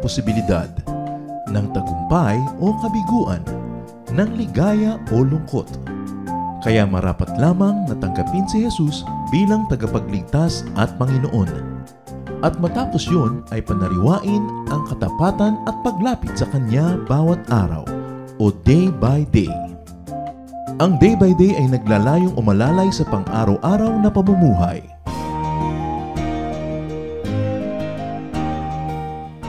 posibilidad ng tagumpay o kabiguan, ng ligaya o lungkot. Kaya marapat lamang na tanggapin si Jesus bilang tagapagligtas at Panginoon. At matapos yun ay panariwain ang katapatan at paglapit sa Kanya bawat araw o day by day. Ang day by day ay naglalayong umalalay sa pang-araw-araw na pamumuhay.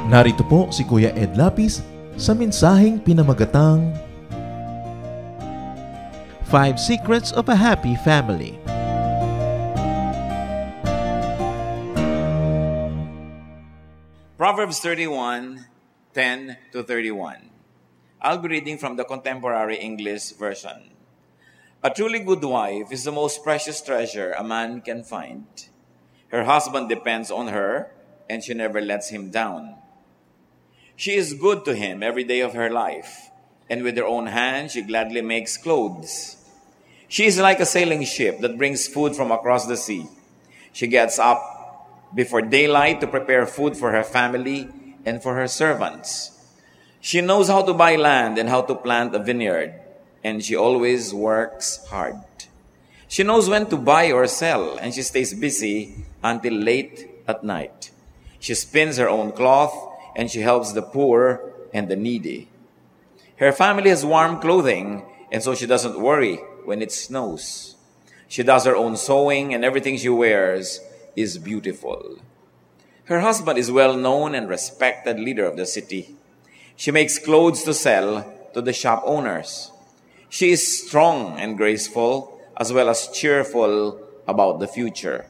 Narito po si Kuya Ed Lapis sa mensaheng pinamagatang 5 Secrets of a Happy Family. Proverbs 31:10-31. I'll be reading from the Contemporary English Version. A truly good wife is the most precious treasure a man can find. Her husband depends on her, and she never lets him down. She is good to him every day of her life, and with her own hand she gladly makes clothes. She is like a sailing ship that brings food from across the sea. She gets up before daylight to prepare food for her family and for her servants. She knows how to buy land and how to plant a vineyard, and she always works hard. She knows when to buy or sell, and she stays busy until late at night. She spins her own cloth, and she helps the poor and the needy. Her family has warm clothing, and so she doesn't worry when it snows. She does her own sewing, and everything she wears is beautiful. Her husband is well known and respected leader of the city. She makes clothes to sell to the shop owners. She is strong and graceful, as well as cheerful about the future.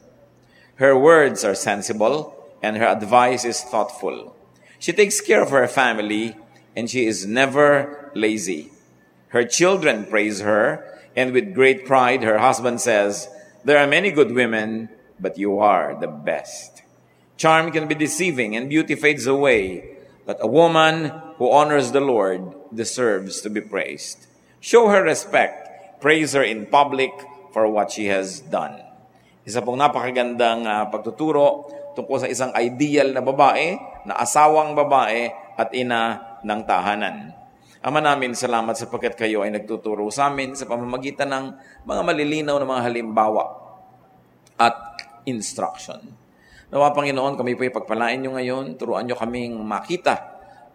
Her words are sensible, and her advice is thoughtful. She takes care of her family, and she is never lazy. Her children praise her, and with great pride her husband says, "There are many good women, but you are the best." Charm can be deceiving, and beauty fades away, but a woman who honors the Lord deserves to be praised. Show her respect. Praise her in public for what she has done. Isa pong napakagandang pagtuturo tungkol sa isang ideal na babae, na asawang babae at ina ng tahanan. Ama namin, salamat sapagkat kayo ay nagtuturo sa amin sa pamamagitan ng mga malilinaw na mga halimbawa at instruction. Nawa Panginoon, kami po ipagpalain nyo ngayon, turuan nyo kaming makita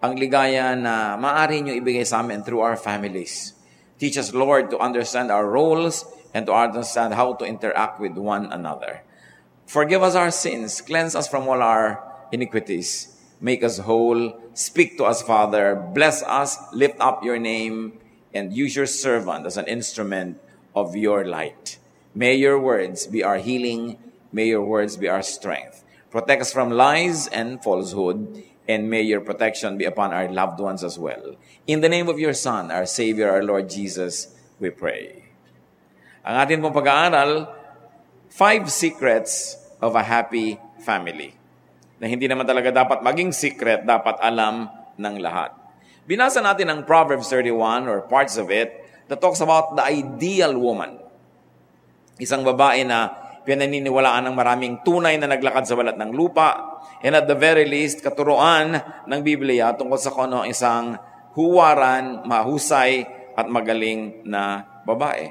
ang ligaya na maaari nyo ibigay sa amin through our families. Teach us, Lord, to understand our roles and to understand how to interact with one another. Forgive us our sins, cleanse us from all our iniquities, make us whole, speak to us, Father, bless us, lift up your name, and use your servant as an instrument of your light. May your words be our healing, may your words be our strength. Protect us from lies and falsehood, and may your protection be upon our loved ones as well. In the name of your Son, our Savior, our Lord Jesus, we pray. Ang atin pong pag-aaral, 5 Secrets of a Happy Family. Na hindi naman talaga dapat maging secret, dapat alam ng lahat. Binasa natin ang Proverbs 31 or parts of it that talks about the ideal woman. Isang babae na pinaniniwalaan ng maraming tunay na naglakad sa balat ng lupa, and at the very least, katuruan ng Biblia tungkol sa kung ano isang huwaran, mahusay at magaling na babae.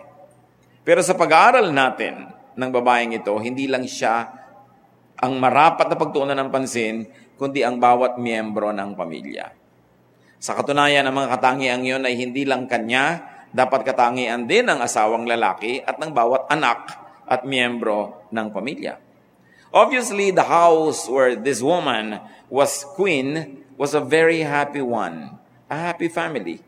Pero sa pag-aaral natin ng babaeng ito, hindi lang siya ang marapat na pagtuunan ng pansin, kundi ang bawat miyembro ng pamilya. Sa katunayan, ang mga katangian yun ay hindi lang kanya, dapat katangian din ng asawang lalaki at ng bawat anak at miyembro ng pamilya. Obviously, the house where this woman was queen was a very happy one, a happy family.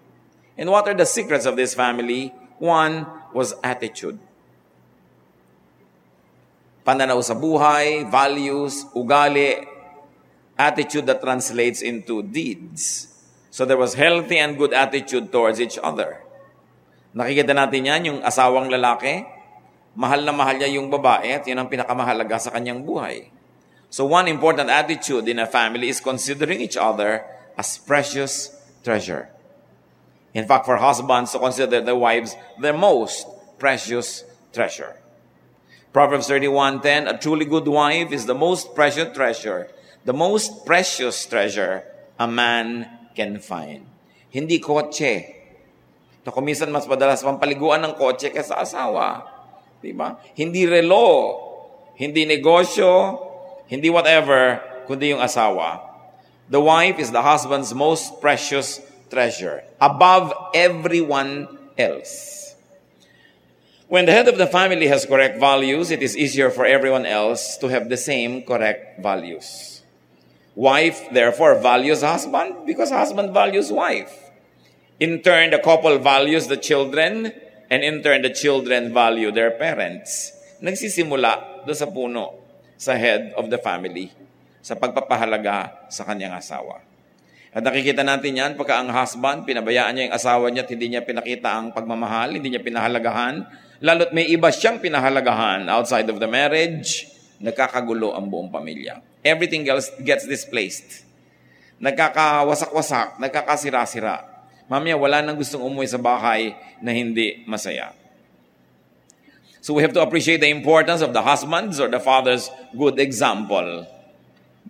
And what are the secrets of this family? One was attitude. Pananaw sa buhay, values, ugali, attitude that translates into deeds. So there was healthy and good attitude towards each other. Nakikita natin yan, yung asawang lalaki, mahal na mahal niya yung babae at yun ang pinakamahalaga sa kanyang buhay. So one important attitude in a family is considering each other as precious treasure. In fact, for husbands to consider their wives their most precious treasure. Proverbs 31:10, a truly good wife is the most precious treasure a man can find. Hindi kotse. Ito, kuminsan mas madalas pampaliguan ng kotse kaysa asawa. Diba? Hindi relo, hindi negosyo, hindi whatever, kundi yung asawa. The wife is the husband's most precious treasure, above everyone else. When the head of the family has correct values, it is easier for everyone else to have the same correct values. Wife, therefore, values husband because husband values wife. In turn, the couple values the children, and in turn, the children value their parents. Nagsisimula doon sa puno, sa head of the family, sa pagpapahalaga sa kanyang asawa. At nakikita natin yan, pagka ang husband, pinabayaan niya yung asawa niya at hindi niya pinakita ang pagmamahal, hindi niya pinahalagahan, lalo't may iba siyang pinahalagahan outside of the marriage, nagkakagulo ang buong pamilya. Everything else gets displaced. Nagkakawasak-wasak, nagkakasira-sira. Mamaya, wala nang gustong umuwi sa bahay na hindi masaya. So we have to appreciate the importance of the husband's or the father's good example,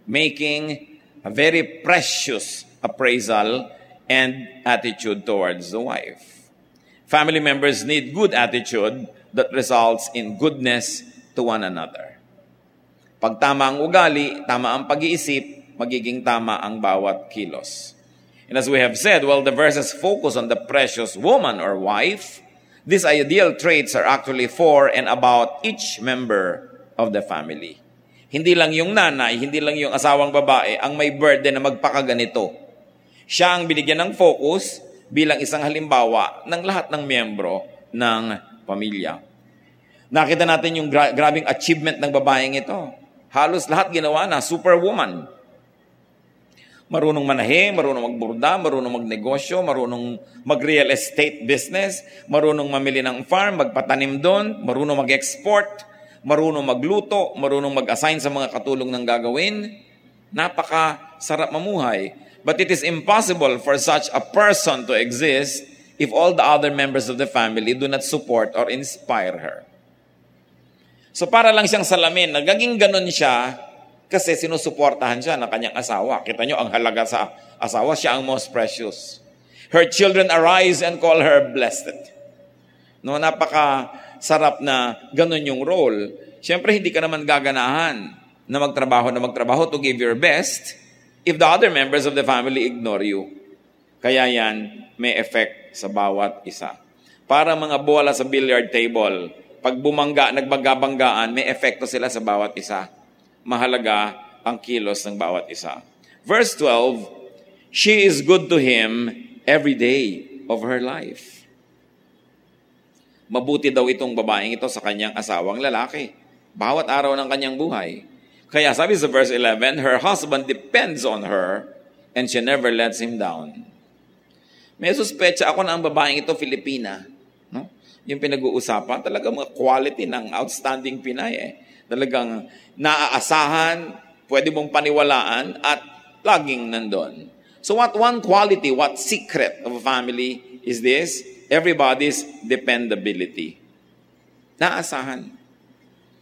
making a very precious appraisal and attitude towards the wife. Family members need good attitude that results in goodness to one another. Pag tama ang ugali, tama ang pag-iisip, magiging tama ang bawat kilos. And as we have said, while the verses focus on the precious woman or wife, these ideal traits are actually for and about each member of the family. Hindi lang yung nanay, hindi lang yung asawang babae ang may burden na magpakaganito. Siya ang binigyan ng focus bilang isang halimbawa ng lahat ng miyembro ng pamilya. Nakita natin yung grabing achievement ng babaeng ito. Halos lahat ginawa na, superwoman. Marunong manahe, marunong magburda, marunong magnegosyo, marunong mag-real estate business, marunong mamili ng farm, magpatanim doon, marunong mag-export, marunong magluto, marunong mag-assign sa mga katulong ng gagawin. Napaka-sarap mamuhay. But it is impossible for such a person to exist if all the other members of the family do not support or inspire her. So para lang siyang salamin, nagaging ganun siya kasi sinusuportahan siya ng kanyang asawa. Kita nyo, ang halaga sa asawa, siya ang most precious. Her children arise and call her blessed. No, napaka-sarap na ganun yung role. Siyempre, hindi ka naman gaganahan na magtrabaho to give your best if the other members of the family ignore you. Kaya yan, may effect sa bawat isa. Para mga bola sa billiard table, pag bumangga, nagbangga-banggaan, may epekto sila sa bawat isa. Mahalaga ang kilos ng bawat isa. Verse 12, she is good to him every day of her life. Mabuti daw itong babaeng ito sa kanyang asawang lalaki. Bawat araw ng kanyang buhay. Kaya sabi sa verse 11, her husband depends on her and she never lets him down. May suspecha ako na ang babaeng ito Filipina. No? Yung pinag-uusapan, talaga mga quality ng outstanding Pinay. Talagang naaasahan, pwede mong paniwalaan, at laging nandun. So what one quality, what secret of a family is this? Everybody's dependability. Naasahan.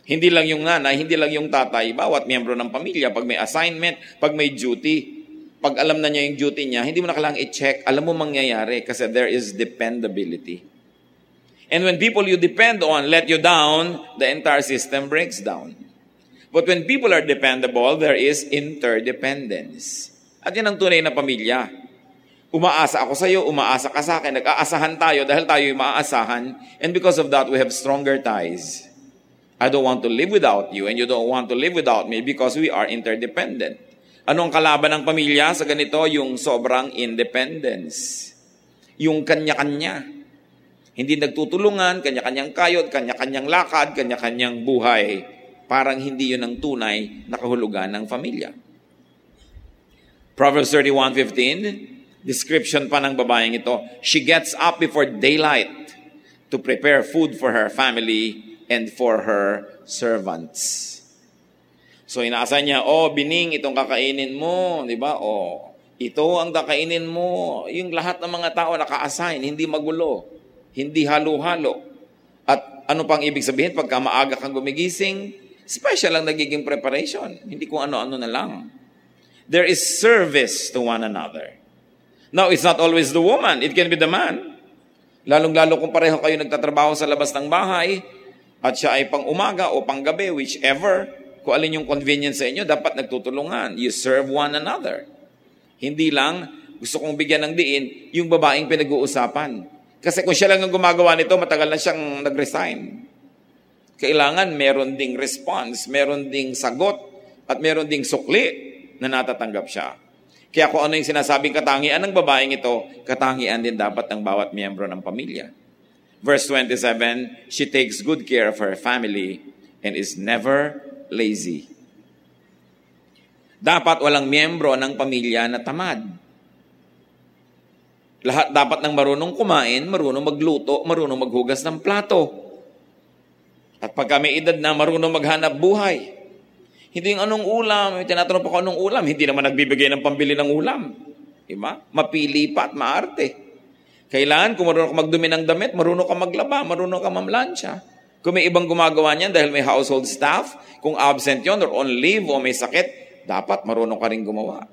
Hindi lang yung nanay, hindi lang yung tatay, bawat miyembro ng pamilya, pag may assignment, pag may duty, pag alam na niya yung duty niya, hindi mo na kailangang i-check, alam mo mangyayari kasi there is dependability. And when people you depend on let you down, the entire system breaks down. But when people are dependable, there is interdependence. At yan ang tunay na pamilya. Umaasa ako sa iyo, umaasa ka sa akin, nag-aasahan tayo dahil tayo yung maaasahan. And because of that, we have stronger ties. I don't want to live without you and you don't want to live without me because we are interdependent. Anong kalaban ng pamilya sa ganito? Yung sobrang independence. Yung kanya-kanya. Hindi nagtutulungan, kanya-kanyang kayod, kanya-kanyang lakad, kanya-kanyang buhay. Parang hindi yun ang tunay na kahulugan ng pamilya. Proverbs 31:15, description pa ng babaeng ito. She gets up before daylight to prepare food for her family and for her servants. So inaasa niya, Bining, itong kakainin mo, di ba? Ito ang kakainin mo. Yung lahat ng mga tao naka-assign, hindi magulo. Hindi halo-halo. At ano pang ibig sabihin pagka maaga kang gumigising, special ang nagiging preparation. Hindi kung ano-ano na lang. There is service to one another. Now, it's not always the woman. It can be the man. Lalong-lalo kung pareho kayo nagtatrabaho sa labas ng bahay at siya ay pang umaga o pang gabi, whichever, kung alin yung convenience sa inyo, dapat nagtutulungan. You serve one another. Hindi lang, gusto kong bigyan ng diin, yung babaeng pinag-uusapan. Kasi kung siya lang ang gumagawa nito, matagal na siyang nag-resign. Kailangan meron ding response, meron ding sagot, at meron ding sukli na natatanggap siya. Kaya kung ano yung sinasabing katangian ng babaeng ito, katangian din dapat ng bawat miyembro ng pamilya. Verse 27, she takes good care of her family and is never lazy. Dapat walang miyembro ng pamilya na tamad. Lahat dapat ng marunong kumain, marunong magluto, marunong maghugas ng plato. At pagka may edad na, marunong maghanap buhay. Hindi yung anong ulam, tinatanong pa ko anong ulam, hindi naman nagbibigay ng pambili ng ulam. Diba? Mapili pa at maarte. Kailangan, kung marunong ka magdumi ng damit, marunong ka maglaba, marunong ka mamlansya. Kung may ibang gumagawa niyan dahil may household staff, kung absent yon or on leave o may sakit, dapat marunong ka rin gumawa.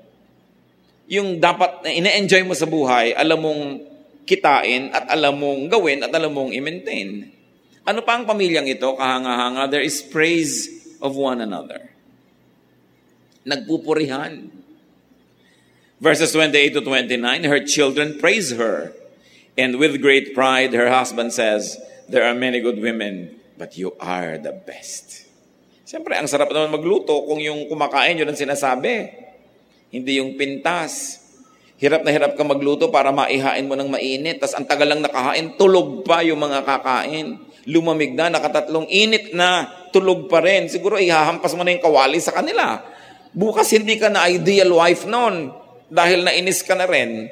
Yung dapat na ine-enjoy mo sa buhay, alam mong kitain at alam mong gawin at alam mong i-maintain. Ano pa ang pamilyang ito? Kahanga-hanga, there is praise of one another. Nagpupurihan. Verses 28 to 29, her children praise her. And with great pride, her husband says, there are many good women, but you are the best. Siyempre, ang sarap naman magluto kung yung kumakain, yun ang sinasabi. Hindi yung pintas. Hirap na hirap ka magluto para maihain mo ng mainit. Tas ang tagal lang nakahain, tulog pa yung mga kakain. Lumamig na, nakatatlong init na, tulog pa rin. Siguro ihahampas mo na yung kawali sa kanila. Bukas hindi ka na ideal wife noon dahil nainis ka na rin.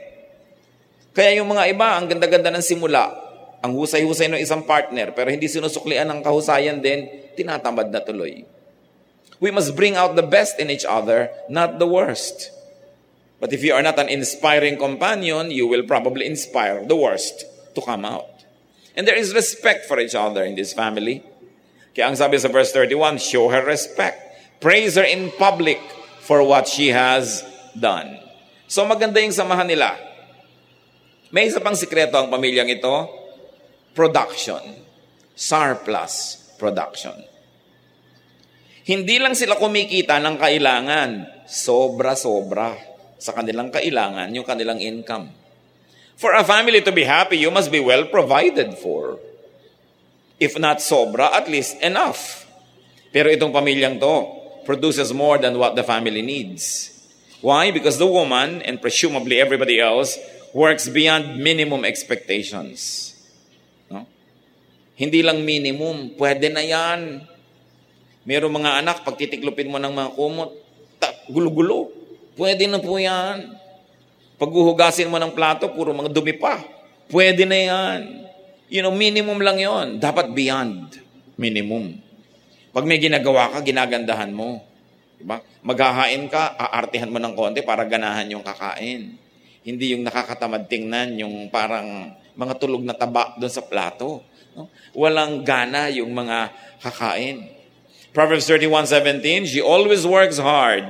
Kaya yung mga iba, ang ganda-ganda ng simula, ang husay-husay ng isang partner, pero hindi sinusuklian ng kahusayan din, tinatamad na tuloy. We must bring out the best in each other, not the worst. But if you are not an inspiring companion, you will probably inspire the worst to come out. And there is respect for each other in this family. Kaya ang sabi sa verse 31, show her respect. Praise her in public for what she has done. So maganda yung samahan nila. May isa pang sikreto ang pamilyang ito, production. Surplus production. Hindi lang sila kumikita ng kailangan, sobra-sobra sa kanilang kailangan, yung kanilang income. For a family to be happy, you must be well provided for. If not sobra, at least enough. Pero itong pamilyang to produces more than what the family needs. Why? Because the woman, and presumably everybody else, works beyond minimum expectations. No? Hindi lang minimum, pwede na yan. Mayroong mga anak, pag titiklupin mo ng mga kumot, gulo-gulo. Pwede na po yan. Pag uhugasin mo ng plato, puro mga dumi pa. Pwede na yan. Minimum lang yon. Dapat beyond minimum. Pag may ginagawa ka, ginagandahan mo. Diba? Maghahain ka, aartihan mo ng konti para ganahan yung kakain. Hindi yung nakakatamad tingnan, yung parang mga tulog na taba doon sa plato. No? Walang gana yung mga kakain. Proverbs 31:17, she always works hard.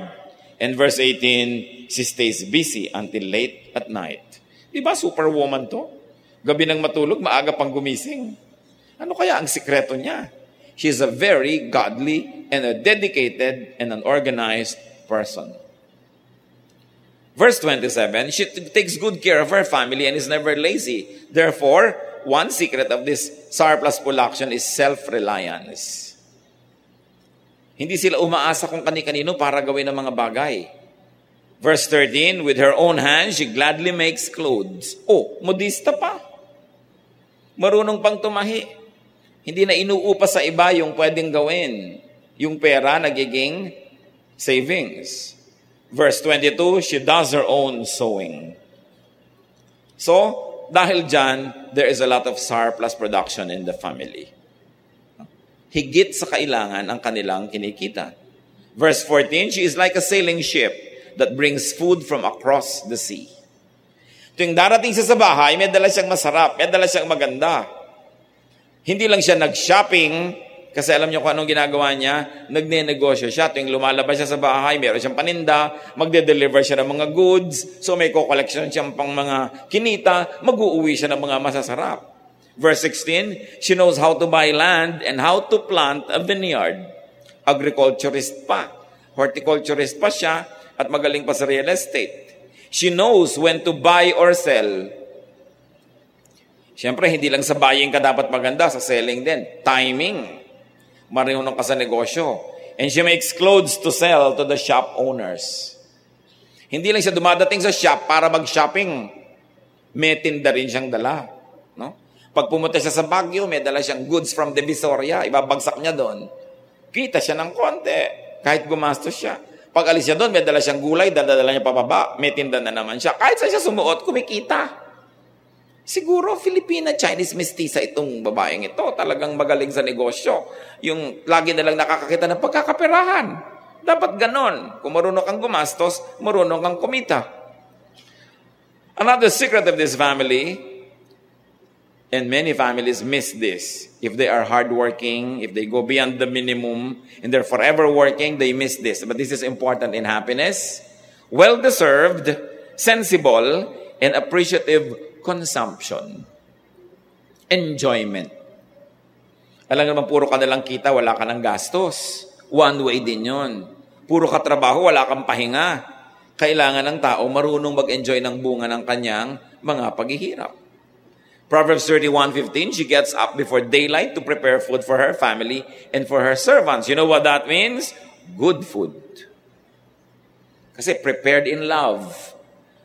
And verse 18, she stays busy until late at night. Diba superwoman to? Gabi nang matulog, maaga pang gumising. Ano kaya ang sikreto niya? She's a very godly and a dedicated and an organized person. Verse 27, she takes good care of her family and is never lazy. Therefore, one secret of this surplus production is self-reliance. Hindi sila umaasa kung kani-kanino para gawin ng mga bagay. Verse 13, with her own hands, she gladly makes clothes. Oh, modista pa. Marunong pang tumahi. Hindi na inuupas sa iba yung pwedeng gawin. Yung pera nagiging savings. Verse 22, she does her own sewing. So, dahil dyan, there is a lot of surplus production in the family. Higit sa kailangan ang kanilang kinikita. Verse 14, she is like a sailing ship that brings food from across the sea. Tuwing darating siya sa bahay, may dala siyang masarap, may dala siyang maganda. Hindi lang siya nag-shopping Kasi alam niyo kung anong ginagawa niya? Nagne-negosyo siya. Tuwing lumalabas siya sa bahay, meron siyang paninda, magde-deliver siya ng mga goods, so may co-collection siyang pang mga kinita, mag-uuwi siya ng mga masasarap. Verse 16, she knows how to buy land and how to plant a vineyard. Agriculturist pa. Horticulturist pa siya at magaling pa sa real estate. She knows when to buy or sell. Siyempre, hindi lang sa buying ka dapat maganda, sa selling din. Timing. Marunong ka sa negosyo. And she makes clothes to sell to the shop owners. Hindi lang siya dumadating sa shop para mag-shopping. May tinda rin siyang dala. No? Pag pumunta siya sa Baguio, may dala siyang goods from Divisoria. Ibabagsak niya doon. Kita siya ng konti. Kahit gumastos siya. Pag alis siya doon, may dala siyang gulay, dala niya pababa. May tinda na naman siya. Kahit sa siya sumuot, kumikita. Siguro, Filipina, Chinese mestiza itong babaeng ito. Talagang magaling sa negosyo. Yung lagi na lang nakakakita ng pagkakaperahan. Dapat ganon. Kung marunong kang gumastos, marunong kang kumita. Another secret of this family, and many families miss this. If they are hardworking, if they go beyond the minimum, and they're forever working, they miss this. But this is important in happiness. Well-deserved, sensible, and appreciative consumption. Enjoyment. Alam naman, puro ka nalang kita, wala ka ng gastos. One way din yun. Puro ka trabaho, wala kang pahinga. Kailangan ng tao marunong mag-enjoy ng bunga ng kanyang mga paghihirap. Proverbs 31:15, she gets up before daylight to prepare food for her family and for her servants. You know what that means? Good food. Kasi prepared in love.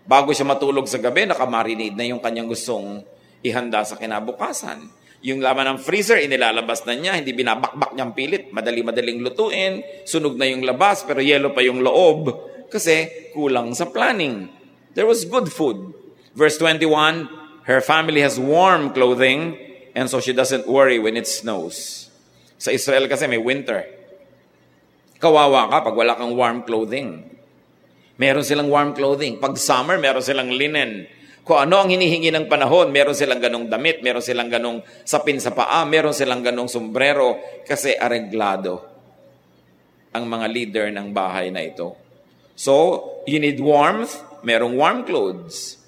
Bago siya matulog sa gabi, nakamarinate na yung kanyang gustong ihanda sa kinabukasan. Yung laman ng freezer, inilalabas na niya, hindi binabakbak niyang pilit. Madali-madaling lutuin, sunog na yung labas, pero yelo pa yung loob. Kasi kulang sa planning. There was good food. Verse 21, her family has warm clothing, and so she doesn't worry when it snows. Sa Israel kasi may winter. Kawawa ka pag wala kang warm clothing. Meron silang warm clothing. Pag summer, meron silang linen. Kung ano ang hinihingi ng panahon, meron silang ganong damit, meron silang ganong sapin sa paa, meron silang ganong sombrero, kasi areglado ang mga leader ng bahay na ito. So, you need warmth, merong warm clothes.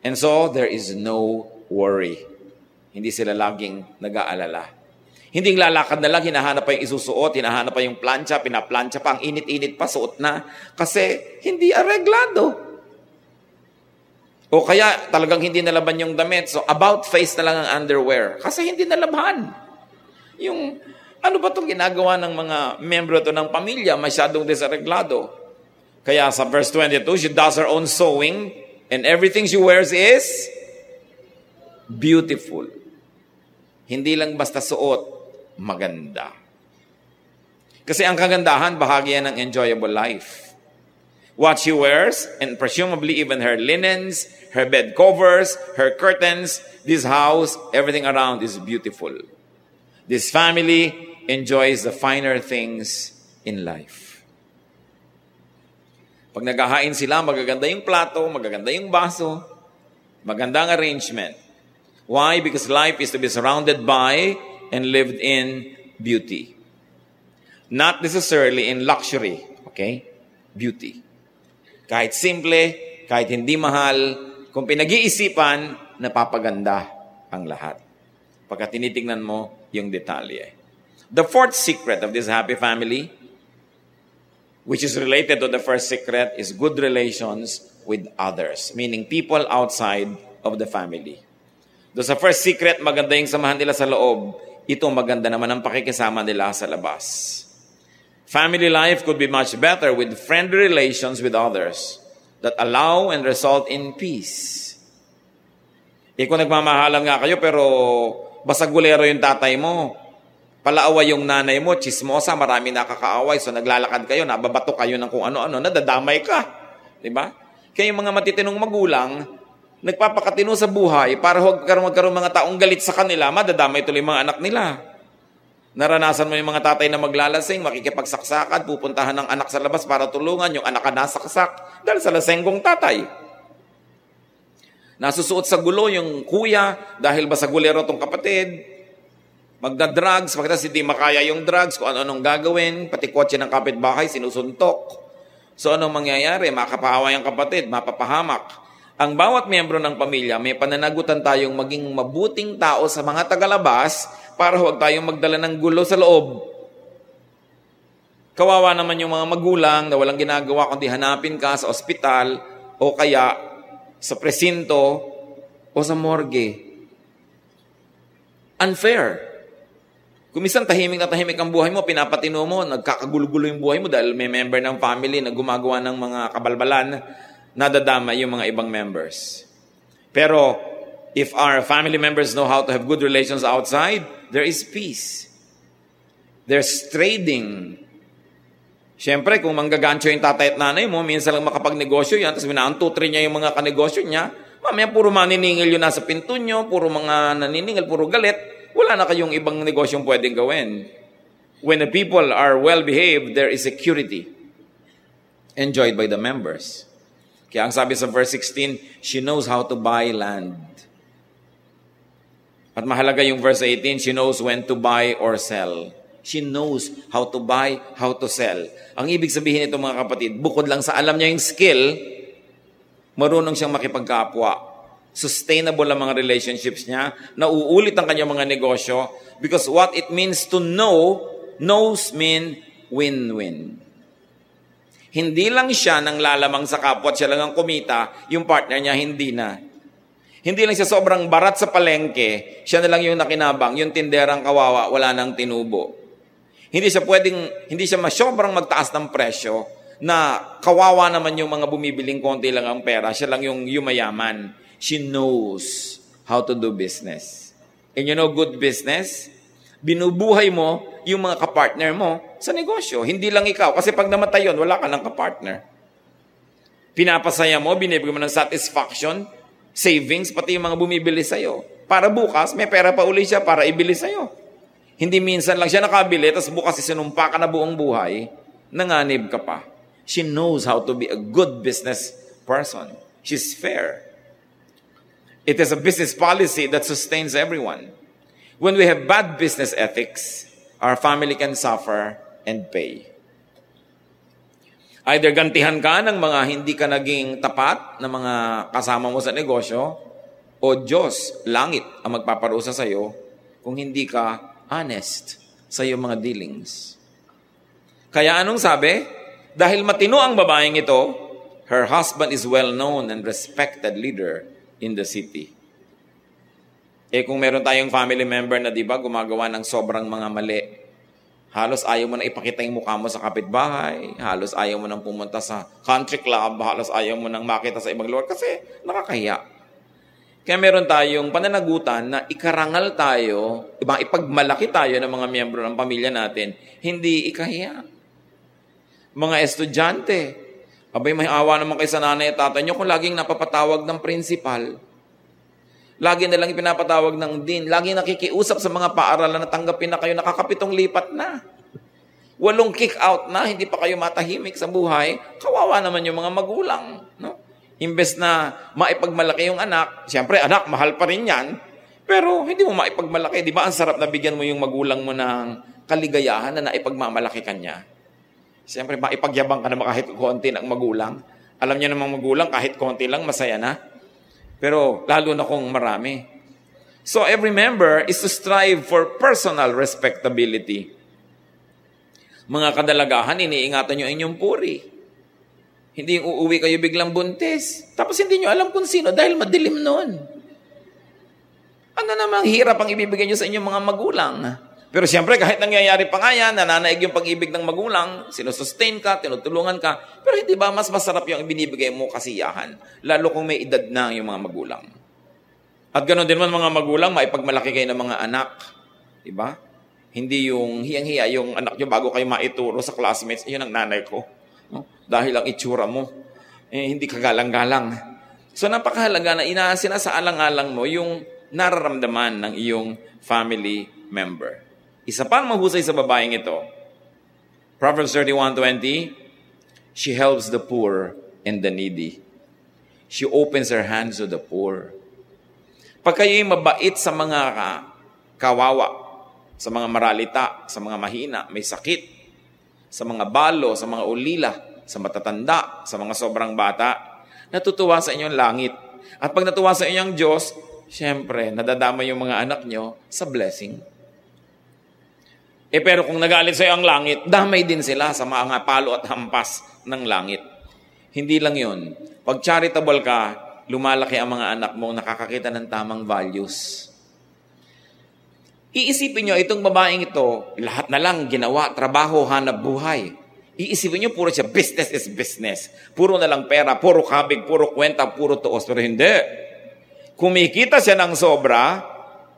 And so, there is no worry. Hindi sila laging nag-aalala. Hindi lalakad na lang, hinahanap pa yung isusuot, hinahanap pa yung plancha, pinaplansya pa, ang init-init pa, suot na. Kasi hindi areglado. O kaya talagang hindi nalaban yung damit. So about face na lang ang underwear. Kasi hindi nalaban. Yung ano ba itong ginagawa ng mga membro to ng pamilya, masyadong desareglado. Kaya sa verse 22, she does her own sewing and everything she wears is beautiful. Hindi lang basta suot, maganda. Kasi ang kagandahan, bahagi yan ng enjoyable life. What she wears, and presumably even her linens, her bed covers, her curtains, this house, everything around is beautiful. This family enjoys the finer things in life. Pag naghahain sila, magaganda yung plato, magaganda yung baso, magandang arrangement. Why? Because life is to be surrounded by and lived in beauty. Not necessarily in luxury, okay? Beauty. Kahit simple, kahit hindi mahal, kung pinag-iisipan, napapaganda ang lahat. Pagka tinitingnan mo yung detalye. The fourth secret of this happy family, which is related to the first secret, is good relations with others, meaning people outside of the family. Doon sa first secret, maganda yung samahan nila sa loob. Ito maganda naman ang pakikisama nila sa labas. Family life could be much better with friendly relations with others that allow and result in peace. Kung nagmamahalan nga kayo pero basagulero yung tatay mo, palaaway yung nanay mo, chismosa, marami nakakaaway, so naglalakad kayo, nababato kayo ng kung ano-ano, nadadamay ka. Diba? Kaya yung mga matitinong magulang, nagpapakatino sa buhay para huwag magkaroon mga taong galit sa kanila, madadamay tuloy mga anak nila. Naranasan mo yung mga tatay na maglalasing, makikipagsaksakan, pupuntahan ng anak sa labas para tulungan, yung anak ka nasaksak dahil sa lasenggong tatay. Nasusuot sa gulo yung kuya dahil basagulero tong kapatid. Magda-drugs, pagkatapos hindi makaya yung drugs, kung ano-anong gagawin, pati kotse ng kapitbahay, sinusuntok. So anong mangyayari? Makapahawa yung kapatid, mapapahamak. Ang bawat miyembro ng pamilya, may pananagutan tayong maging mabuting tao sa mga tagalabas para huwag tayong magdala ng gulo sa loob. Kawawa naman yung mga magulang na walang ginagawa kundi hanapin ka sa ospital o kaya sa presinto o sa morgue. Unfair. Kung minsan tahimik na tahimik ang buhay mo, pinapatino mo, nagkakagulo-gulo yung buhay mo dahil may member ng family na gumagawa ng mga kabalbalan, nadadama yung mga ibang members. Pero if our family members know how to have good relations outside, there is peace. There's trading. Siyempre, kung manggagancho yung tatay at nanay mo, minsan lang makapagnegosyo yan, tapos minaantutri niya yung mga kanegosyo niya, mamaya puro maniningil yun nasa pinto nyo, puro mga naniningil, puro galit, wala na kayong ibang negosyong pwedeng gawin. When the people are well-behaved, there is security enjoyed by the members. Kaya ang sabi sa verse 16, she knows how to buy land. At mahalaga yung verse 18, she knows when to buy or sell. She knows how to buy, how to sell. Ang ibig sabihin nito mga kapatid, bukod lang sa alam niya yung skill, marunong siyang makipagkapwa. Sustainable ang mga relationships niya, nauulit ang kanyang mga negosyo, because what it means to know, knows mean win-win. Hindi lang siya nang lalamang sa kapwa at siya lang ang kumita, yung partner niya hindi na. Hindi lang siya sobrang barat sa palengke, siya na lang yung nakinabang, yung tinderang kawawa, wala nang tinubo. Hindi siya sobrang magtaas ng presyo na kawawa naman yung mga bumibiling konti lang ang pera, siya lang yung yumayaman. She knows how to do business. And you know good business? Binubuhay mo yung mga kapartner mo sa negosyo. Hindi lang ikaw. Kasi pag namatay yun, wala ka ng kapartner. Pinapasaya mo, binibigyan mo ng satisfaction, savings, pati yung mga bumibili sa'yo. Para bukas, may pera pa uli siya para ibili sa'yo. Hindi minsan lang siya nakabili, tapos bukas isinumpa ka na buong buhay, nanganib ka pa. She knows how to be a good business person. She's fair. It is a business policy that sustains everyone. When we have bad business ethics, our family can suffer and pay. Either gantihan ka ng mga hindi ka naging tapat na mga kasama mo sa negosyo, o Diyos, langit, ang magpaparusa sa iyo kung hindi ka honest sa iyong mga dealings. Kaya anong sabi? Dahil matino ang babaeng ito, her husband is well-known and respected leader in the city. Kung meron tayong family member na gumagawa ng sobrang mga mali, halos ayaw mo na ipakita yung mukha mo sa kapitbahay, halos ayaw mo nang pumunta sa country club, halos ayaw mo nang makita sa ibang lugar kasi nakakahiya. Kaya meron tayong pananagutan na ikarangal tayo, ipagmalaki tayo ng mga miyembro ng pamilya natin, hindi ikahiya. Mga estudyante, abay may awa naman kayo sa nanay at tatay nyo kung laging napapatawag ng principal. Lagi na lang ipinapatawag ng dean. Lagi nakikiusap sa mga paaralan na tanggapin na kayo, nakakapitong lipat na. 8 kick out na, hindi pa kayo matahimik sa buhay. Kawawa naman yung mga magulang. No? Imbes na maipagmalaki yung anak, siyempre anak, mahal pa rin yan, pero hindi mo maipagmalaki. Di ba ang sarap na bigyan mo yung magulang mo ng kaligayahan na naipagmamalaki ka niya? Siyempre, maipagyabang ka naman kahit konti ng magulang. Alam niya namang magulang, kahit konti lang, masaya na. Pero lalo na kung marami. So every member is to strive for personal respectability. Mga kadalagahan, iniingatan nyo inyong puri. Hindi yung uuwi kayo biglang buntis. Tapos hindi nyo alam kung sino dahil madilim nun. Ano namang hirap ang ibibigay nyo sa inyong mga magulang? Pero siyempre, kahit nangyayari pa nga yan, nananaig yung pag-ibig ng magulang, sinusustain ka, tinutulungan ka, pero hindi ba mas masarap yung ibinibigay mo kasiyahan, lalo kung may edad na yung mga magulang. At ganoon din man mga magulang, maipagmalaki kayo ng mga anak. Diba? Hindi yung hiyang-hiya yung anak nyo bago kayo maituro sa classmates, yun ang nanay ko. No? Dahil ang itsura mo, hindi ka galang-galang. So napakahalaga na sinasaalang-alang mo yung nararamdaman ng iyong family member. Isa pang mahusay sa babaeng ito. Proverbs 31:20, she helps the poor and the needy. She opens her hands to the poor. Pag kayo'y mabait sa mga kawawa, sa mga maralita, sa mga mahina, may sakit, sa mga balo, sa mga ulila, sa matatanda, sa mga sobrang bata. Natutuwa sa inyo ang langit. At pag natuwa sa inyo ang Diyos, siyempre, nadadama yung mga anak nyo sa blessing. Pero kung nagalit sa iyo ang langit, damay din sila sa mga palo at hampas ng langit. Hindi lang yun. Pag charitable ka, lumalaki ang mga anak mo nakakakita ng tamang values. Iisipin nyo, itong babaeng ito, lahat na lang ginawa, trabaho, hanap buhay. Iisipin nyo, puro siya, business is business. Puro na lang pera, puro kabig, puro kwenta, puro tuos. Pero hindi. Kumikita siya ng sobra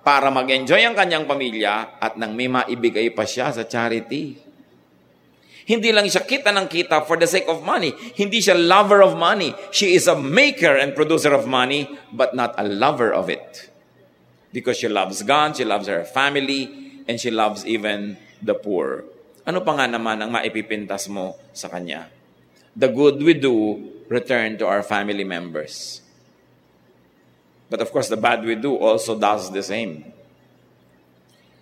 para mag-enjoy ang kanyang pamilya at nang may maibigay pa siya sa charity. Hindi lang siya kita ng kita for the sake of money. Hindi siya lover of money. She is a maker and producer of money, but not a lover of it. Because she loves God, she loves her family, and she loves even the poor. Ano pa nga naman ang maipipintas mo sa kanya? The good we do, return to our family members. But of course, the bad we do also does the same.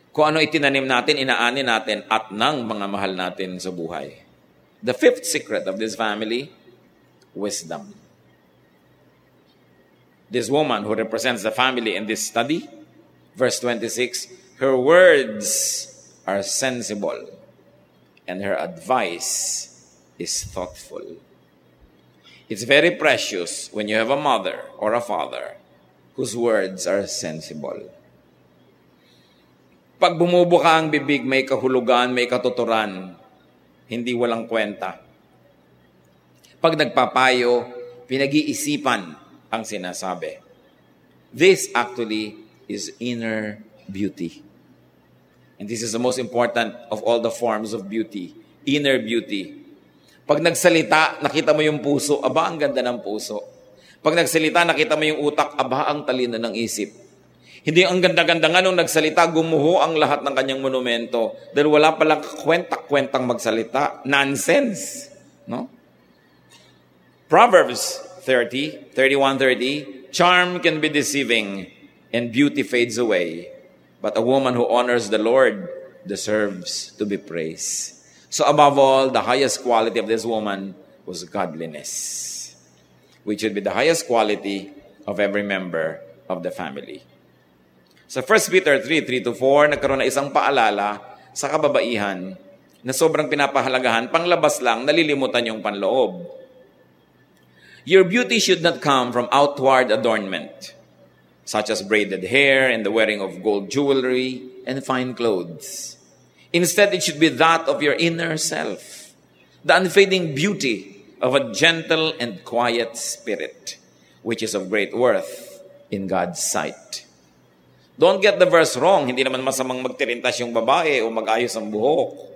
Kung ano itinanim natin, inaani natin at ng mga mahal natin sa buhay. The fifth secret of this family, wisdom. This woman who represents the family in this study, verse 26, her words are sensible and her advice is thoughtful. It's very precious when you have a mother or a father whose words are sensible. Pag bumubuka ang bibig, may kahulugan, may katuturan, hindi walang kwenta. Pag nagpapayo, pinag-iisipan ang sinasabi. This actually is inner beauty. And this is the most important of all the forms of beauty. Inner beauty. Pag nagsalita, nakita mo yung puso, aba, ang ganda ng puso. Pag nagsalita, nakita mo yung utak, aba, ang talino ng isip. Hindi ang ganda-ganda nga nung nagsalita, gumuho ang lahat ng kanyang monumento dahil wala palang kwenta-kwentang magsalita. Nonsense. No? Proverbs 31:30, charm can be deceiving and beauty fades away, but a woman who honors the Lord deserves to be praised. So above all, the highest quality of this woman was godliness, which should be the highest quality of every member of the family. Sa 1 Peter 3:3-4, nagkaroon na isang paalala sa kababaihan na sobrang pinapahalagahan, panglabas lang, nalilimutan yung panloob. Your beauty should not come from outward adornment, such as braided hair and the wearing of gold jewelry and fine clothes. Instead, it should be that of your inner self, the unfading beauty of a gentle and quiet spirit, which is of great worth in God's sight. Don't get the verse wrong. Hindi naman masamang magtirintas yung babae o mag-ayos ang buhok.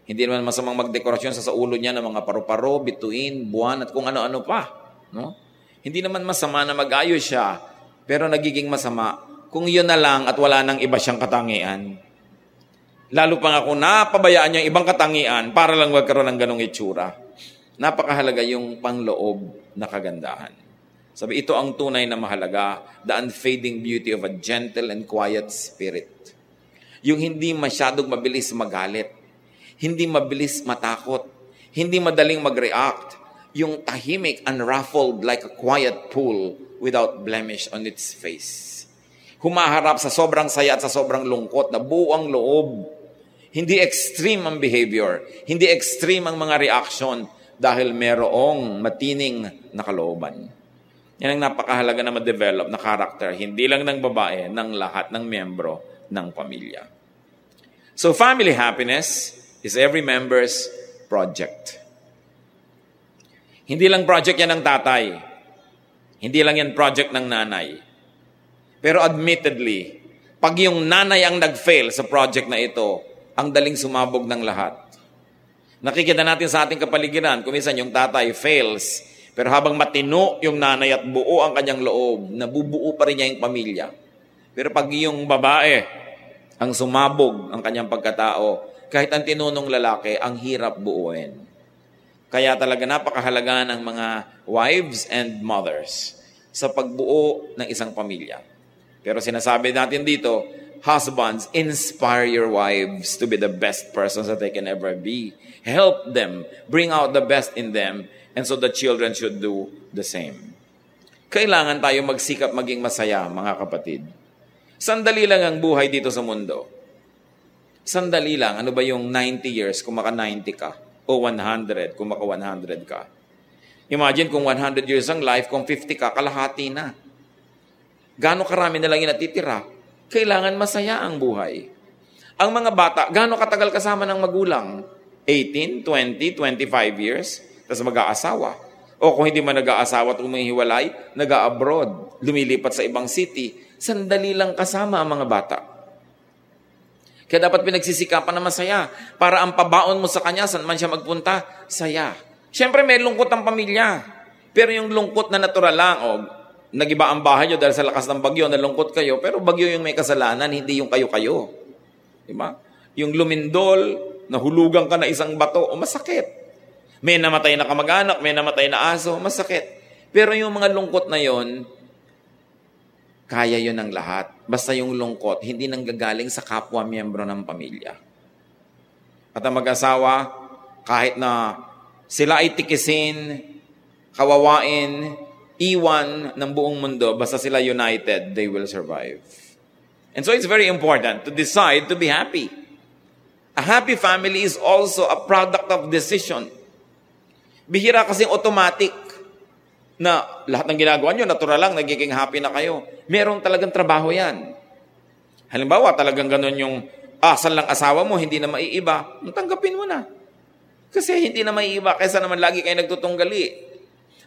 Hindi naman masamang magdekorasyon sa ulo niya ng mga paru-paro, bituin, buwan, at kung ano-ano pa. No? Hindi naman masama na mag-ayos siya, pero nagiging masama kung yun na lang at wala nang iba siyang katangian. Lalo pa nga kung napabayaan niya ibang katangian para lang magkaroon ng ganong itsura. Napakahalaga yung panloob na kagandahan. Sabi, ito ang tunay na mahalaga, the unfading beauty of a gentle and quiet spirit. Yung hindi masyadong mabilis magalit, hindi mabilis matakot, hindi madaling mag-react, yung tahimik, unruffled like a quiet pool without blemish on its face. Humaharap sa sobrang saya at sa sobrang lungkot na buo ang loob. Hindi extreme ang behavior, hindi extreme ang mga reaction dahil merong matining na kalooban. Yan ang napakahalaga na ma-develop na character, hindi lang ng babae, ng lahat ng miyembro ng pamilya. So family happiness is every member's project. Hindi lang project yan ng tatay. Hindi lang yan project ng nanay. Pero admittedly, pag yung nanay ang nag-fail sa project na ito, ang daling sumabog ng lahat. Nakikita natin sa ating kapaligiran, kung minsan yung tatay fails, pero habang matino yung nanay at buo ang kanyang loob, nabubuo pa rin niya yung pamilya. Pero pag yung babae ang sumabog ang kanyang pagkatao, kahit ang tinunong lalaki, ang hirap buuin. Kaya talaga napakahalaga ng mga wives and mothers sa pagbuo ng isang pamilya. Pero sinasabi natin dito, husbands, inspire your wives to be the best persons that they can ever be. Help them. Bring out the best in them. And so the children should do the same. Kailangan tayo magsikap maging masaya, mga kapatid. Sandali lang ang buhay dito sa mundo. Sandali lang. Ano ba yung 90 years kung maka 90 ka? O 100 kung maka 100 ka? Imagine kung 100 years ang life, kung 50 ka, kalahati na. Gaano karami na lang yung natitira? Kailangan masaya ang buhay. Ang mga bata, gaano katagal kasama ng magulang? 18, 20, 25 years? Tapos mag-aasawa. O kung hindi man nag-aasawa at umihiwalay, nag-abroad, lumilipat sa ibang city. Sandali lang kasama ang mga bata. Kaya dapat pinagsisikapan na masaya. Para ang pabaon mo sa kanya, saan man siya magpunta, saya. Siyempre may lungkot ang pamilya. Pero yung lungkot na natural lang, nagiba ang bahay nyo dahil sa lakas ng bagyo, nalungkot kayo, pero bagyo yung may kasalanan, hindi yung kayo-kayo. Diba? Yung lumindol, nahulugan ka na isang bato, masakit. May namatay na kamag-anak, may namatay na aso, masakit. Pero yung mga lungkot na yon, kaya yon ng lahat. Basta yung lungkot, hindi nanggagaling sa kapwa-miyembro ng pamilya. At ang mag-asawa, kahit na sila ay tikisin, kawawain, iwan ng buong mundo, basta sila united, they will survive. And so it's very important to decide to be happy. A happy family is also a product of decision. Bihira kasing automatic na lahat ng ginagawa nyo, natural lang, nagiging happy na kayo. Meron talagang trabaho yan. Halimbawa, talagang ganun yung asal lang asawa mo, hindi na maiiba, tanggapin mo na. Kasi hindi na maiiba, kaysa naman lagi kayo nagtutunggali.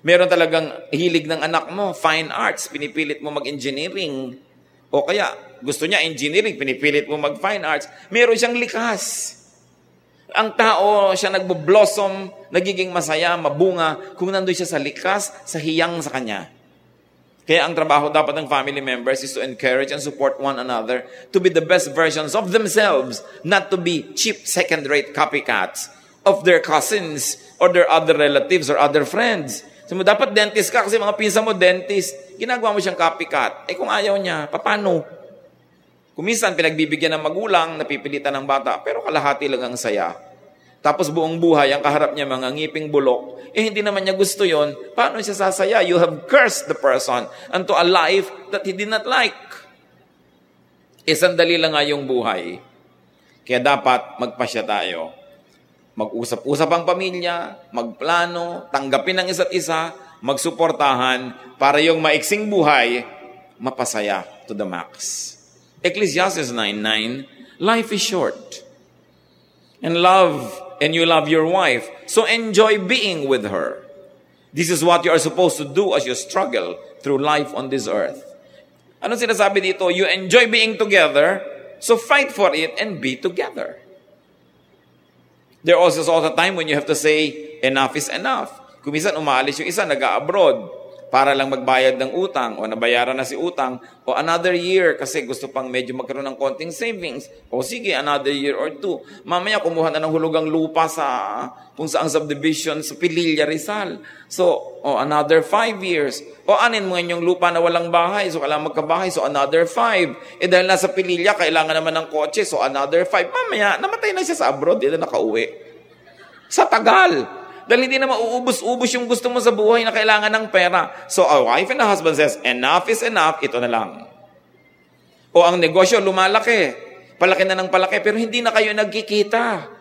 Meron talagang hilig ng anak mo, fine arts, pinipilit mo mag-engineering. O kaya, gusto niya engineering, pinipilit mo mag-fine arts. Meron siyang likas. Ang tao, siya nagbo-blossom, nagiging masaya, mabunga, kung nandun siya sa likas, sa hiyang sa kanya. Kaya ang trabaho dapat ng family members is to encourage and support one another to be the best versions of themselves, not to be cheap, second-rate copycats of their cousins or their other relatives or other friends. So, dapat dentist ka kasi mga pinsan mo dentist, ginagawa mo siyang copycat. Kung ayaw niya, paano? Kung minsan pinagbibigyan ng magulang, napipilitan ng bata, pero kalahati lang ang saya. Tapos buong buhay, ang kaharap niya mga ngiping bulok, hindi naman niya gusto yon. Paano siya sasaya? You have cursed the person unto a life that he did not like. Sandali lang nga yung buhay. Kaya dapat magpasya tayo. Mag-usap-usap ang pamilya, magplano, tanggapin ang isa't isa, magsuportahan para yung maiksing buhay, mapasaya to the max. Ecclesiastes 9:9, life is short. And you love your wife, so enjoy being with her. This is what you are supposed to do as you struggle through life on this earth. Anong sinasabi dito? You enjoy being together, so fight for it and be together. There also is a time when you have to say, enough is enough. Kung minsan umaalis yung isa, nag-abroad para lang magbayad ng utang o nabayaran na si utang o another year kasi gusto pang medyo magkaroon ng konting savings o sige, another year or two. Mamaya kumuha na ng hulugang lupa sa kung saang subdivision sa Pililla, Rizal. So, another 5 years. O anin mo yung lupa na walang bahay, so kailangan magkabahay, so another 5. Dahil nasa Pililla, kailangan naman ng kotse, so another 5. Mamaya, namatay na siya sa abroad, hindi na nakauwi. Sa tagal. Dahil hindi na mauubos-ubos yung gusto mo sa buhay na kailangan ng pera. So a wife and a husband says, enough is enough, ito na lang. O ang negosyo lumalaki. Palaki na ng palaki, pero hindi na kayo nagkikita.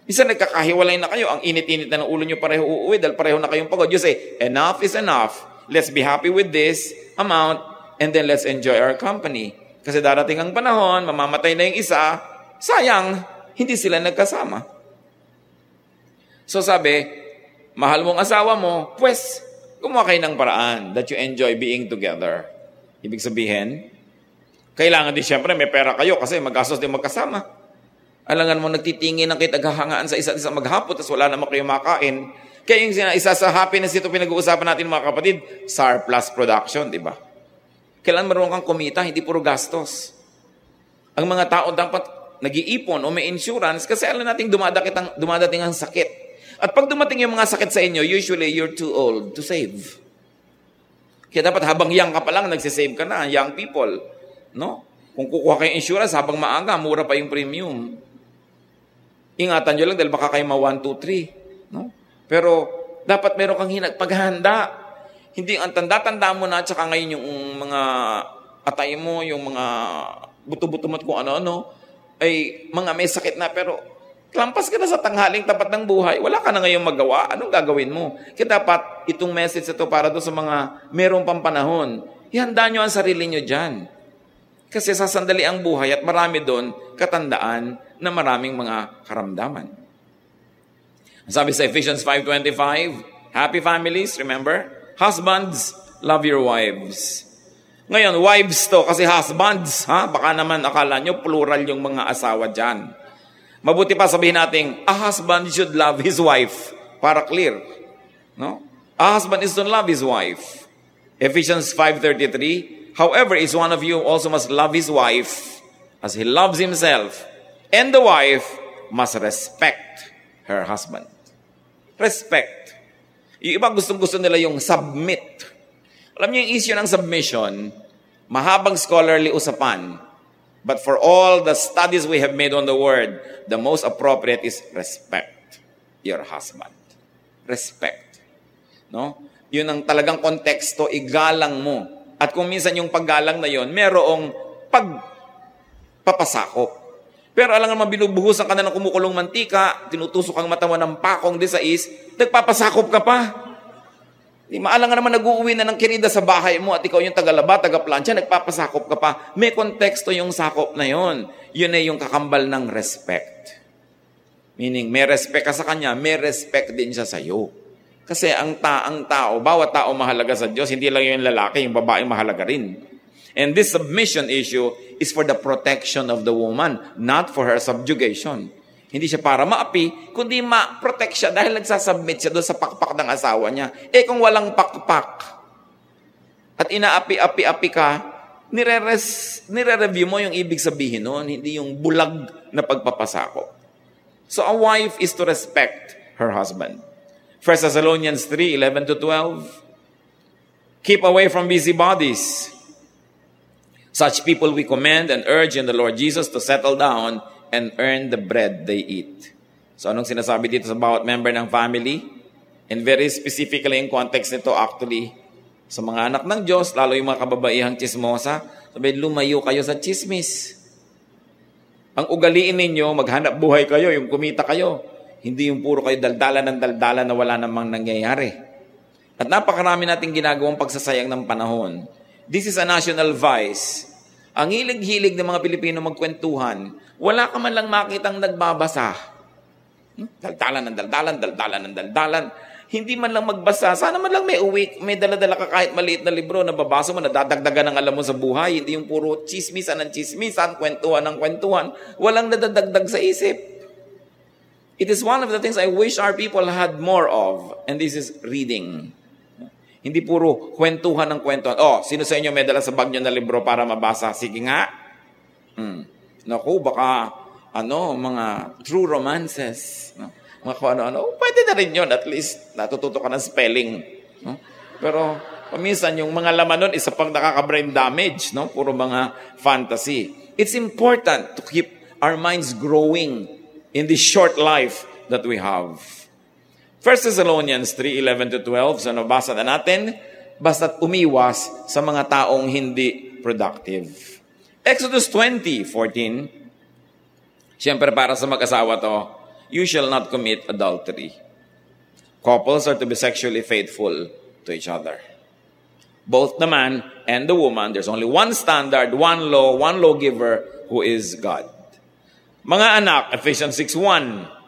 Isa nagkakahiwalay na kayo. Ang init-init na ng ulo nyo pareho uuwi dahil pareho na kayong pagod. You say, enough is enough. Let's be happy with this amount and then let's enjoy our company. Kasi darating ang panahon, mamamatay na yung isa, sayang, hindi sila nagkasama. So sabi, mahal mong asawa mo, pues, gumawa kayo ng paraan that you enjoy being together. Ibig sabihin, kailangan din siyempre may pera kayo kasi mag-gastos din magkasama. Alangan mo nagtitingin ng kitaghahangaan sa isa't isa maghapon tapos wala naman kayo makain. Kaya yung isa sa happiness ito pinag-uusapan natin mga kapatid, surplus production, di ba? Kailan marunong kang kumita, hindi puro gastos. Ang mga tao dapat nag-iipon o may insurance kasi alam natin dumadating ang sakit. At pag dumating yung mga sakit sa inyo, usually you're too old to save. Kaya dapat habang young ka pa lang, nagsisave ka na, young people. No? Kung kukuha kayong insurance habang maaga, mura pa yung premium. Ingatan nyo lang dahil baka kayo ma-1, 2, 3. No? Pero dapat meron kang paghahanda. Hindi ang tanda-tanda mo na, tsaka ngayon yung mga atay mo, yung mga buto-buto mo at kung ano-ano, ay mga may sakit na, pero lampas ka na sa tanghaling tapat ng buhay, wala ka na ngayong magawa, anong gagawin mo? Kaya dapat itong message ito para doon sa mga merong pampanahon, ihanda nyo ang sarili nyo dyan. Kasi sasandali ang buhay at marami doon katandaan na maraming mga karamdaman. Sabi sa Ephesians 5:25, happy families, remember? Husbands, love your wives. Ngayon, wives to kasi husbands, ha? Baka naman akala nyo plural yung mga asawa dyan. Mabuti pa sabihin natin, a husband should love his wife. Para clear. No? A husband is to love his wife. Ephesians 5:33, however, is one of you also must love his wife as he loves himself, and the wife must respect her husband. Respect. Yung iba gustong-gusto nila yung submit. Alam niyo yung issue ng submission, mahabang scholarly usapan. But for all the studies we have made on the word, the most appropriate is respect your husband. Respect. No? Yun ang talagang konteksto, igalang mo. At kung minsan yung paggalang na yon, merong pagpapasakop. Pero alam naman, binubuhusan ka na ng kumukulong mantika, tinutusok ang mata mo ng pakong di sa nagpapasakop ka pa. Di maalang naman nag-uuwi na ng kinida sa bahay mo at ikaw yung tagalaba, tagaplansya, nagpapasakop ka pa. May konteksto yung sakop na yon. Yun ay yung kakambal ng respect. Meaning, may respect ka sa kanya, may respect din siya sa iyo. Kasi ang tao, bawat tao mahalaga sa Diyos, hindi lang yung lalaki, yung babae mahalaga rin. And this submission issue is for the protection of the woman, not for her subjugation. Hindi siya para maapi, kundi ma-protect siya dahil nagsasubmit siya doon sa pakpak ng asawa niya. Kung walang pakpak at inaapi-api-api ka, nire-review mo yung ibig sabihin noon, hindi yung bulag na pagpapasakop. So a wife is to respect her husband. 1 Thessalonians 3:11-12, keep away from busybodies. Such people we commend and urge in the Lord Jesus to settle down and earn the bread they eat. So anong sinasabi dito sa bawat member ng family? And very specifically in context nito actually, sa mga anak ng Diyos, lalo yung mga kababaihang chismosa, sabi, lumayo kayo sa chismis. Ang ugaliin ninyo, maghanap buhay kayo, yung kumita kayo. Hindi yung puro kayo daldalan ng daldalan na wala namang nangyayari. At napakarami nating ginagawang pagsasayang ng panahon. This is a national vice. Ang hilig-hilig ng mga Pilipino magkwentuhan, wala ka man lang makitang nagbabasa. Daldalan ng daldalan, daldalan ng daldalan. Hindi man lang magbasa. Sana man lang may dala-dala ka kahit maliit na libro na babasa mo, nadadagdagan ng alam mo sa buhay. Hindi yung puro chismisan ng chismisan, kwentuhan ng kwentuhan. Walang nadadagdag sa isip. It is one of the things I wish our people had more of. And this is reading. Hindi puro kwentuhan ng kwentuhan. Oh, sino sa inyo may dala sa bag nyo na libro para mabasa? Sige nga. Naku, baka mga true romances. No? Mga kung ano-ano. Pwede na rin yun. At least natututo ka ng spelling. No? Pero paminsan yung mga laman nun, isa pang nakaka-brain damage. No? Puro mga fantasy. It's important to keep our minds growing in this short life that we have. 1 Thessalonians 3:11-12, so nabasa na natin, basta't umiwas sa mga taong hindi productive. Exodus 20:14, siyempre para sa mag-asawa to, you shall not commit adultery. Couples are to be sexually faithful to each other. Both the man and the woman, there's only one standard, one law, one lawgiver, who is God. Mga anak, Ephesians 6:1,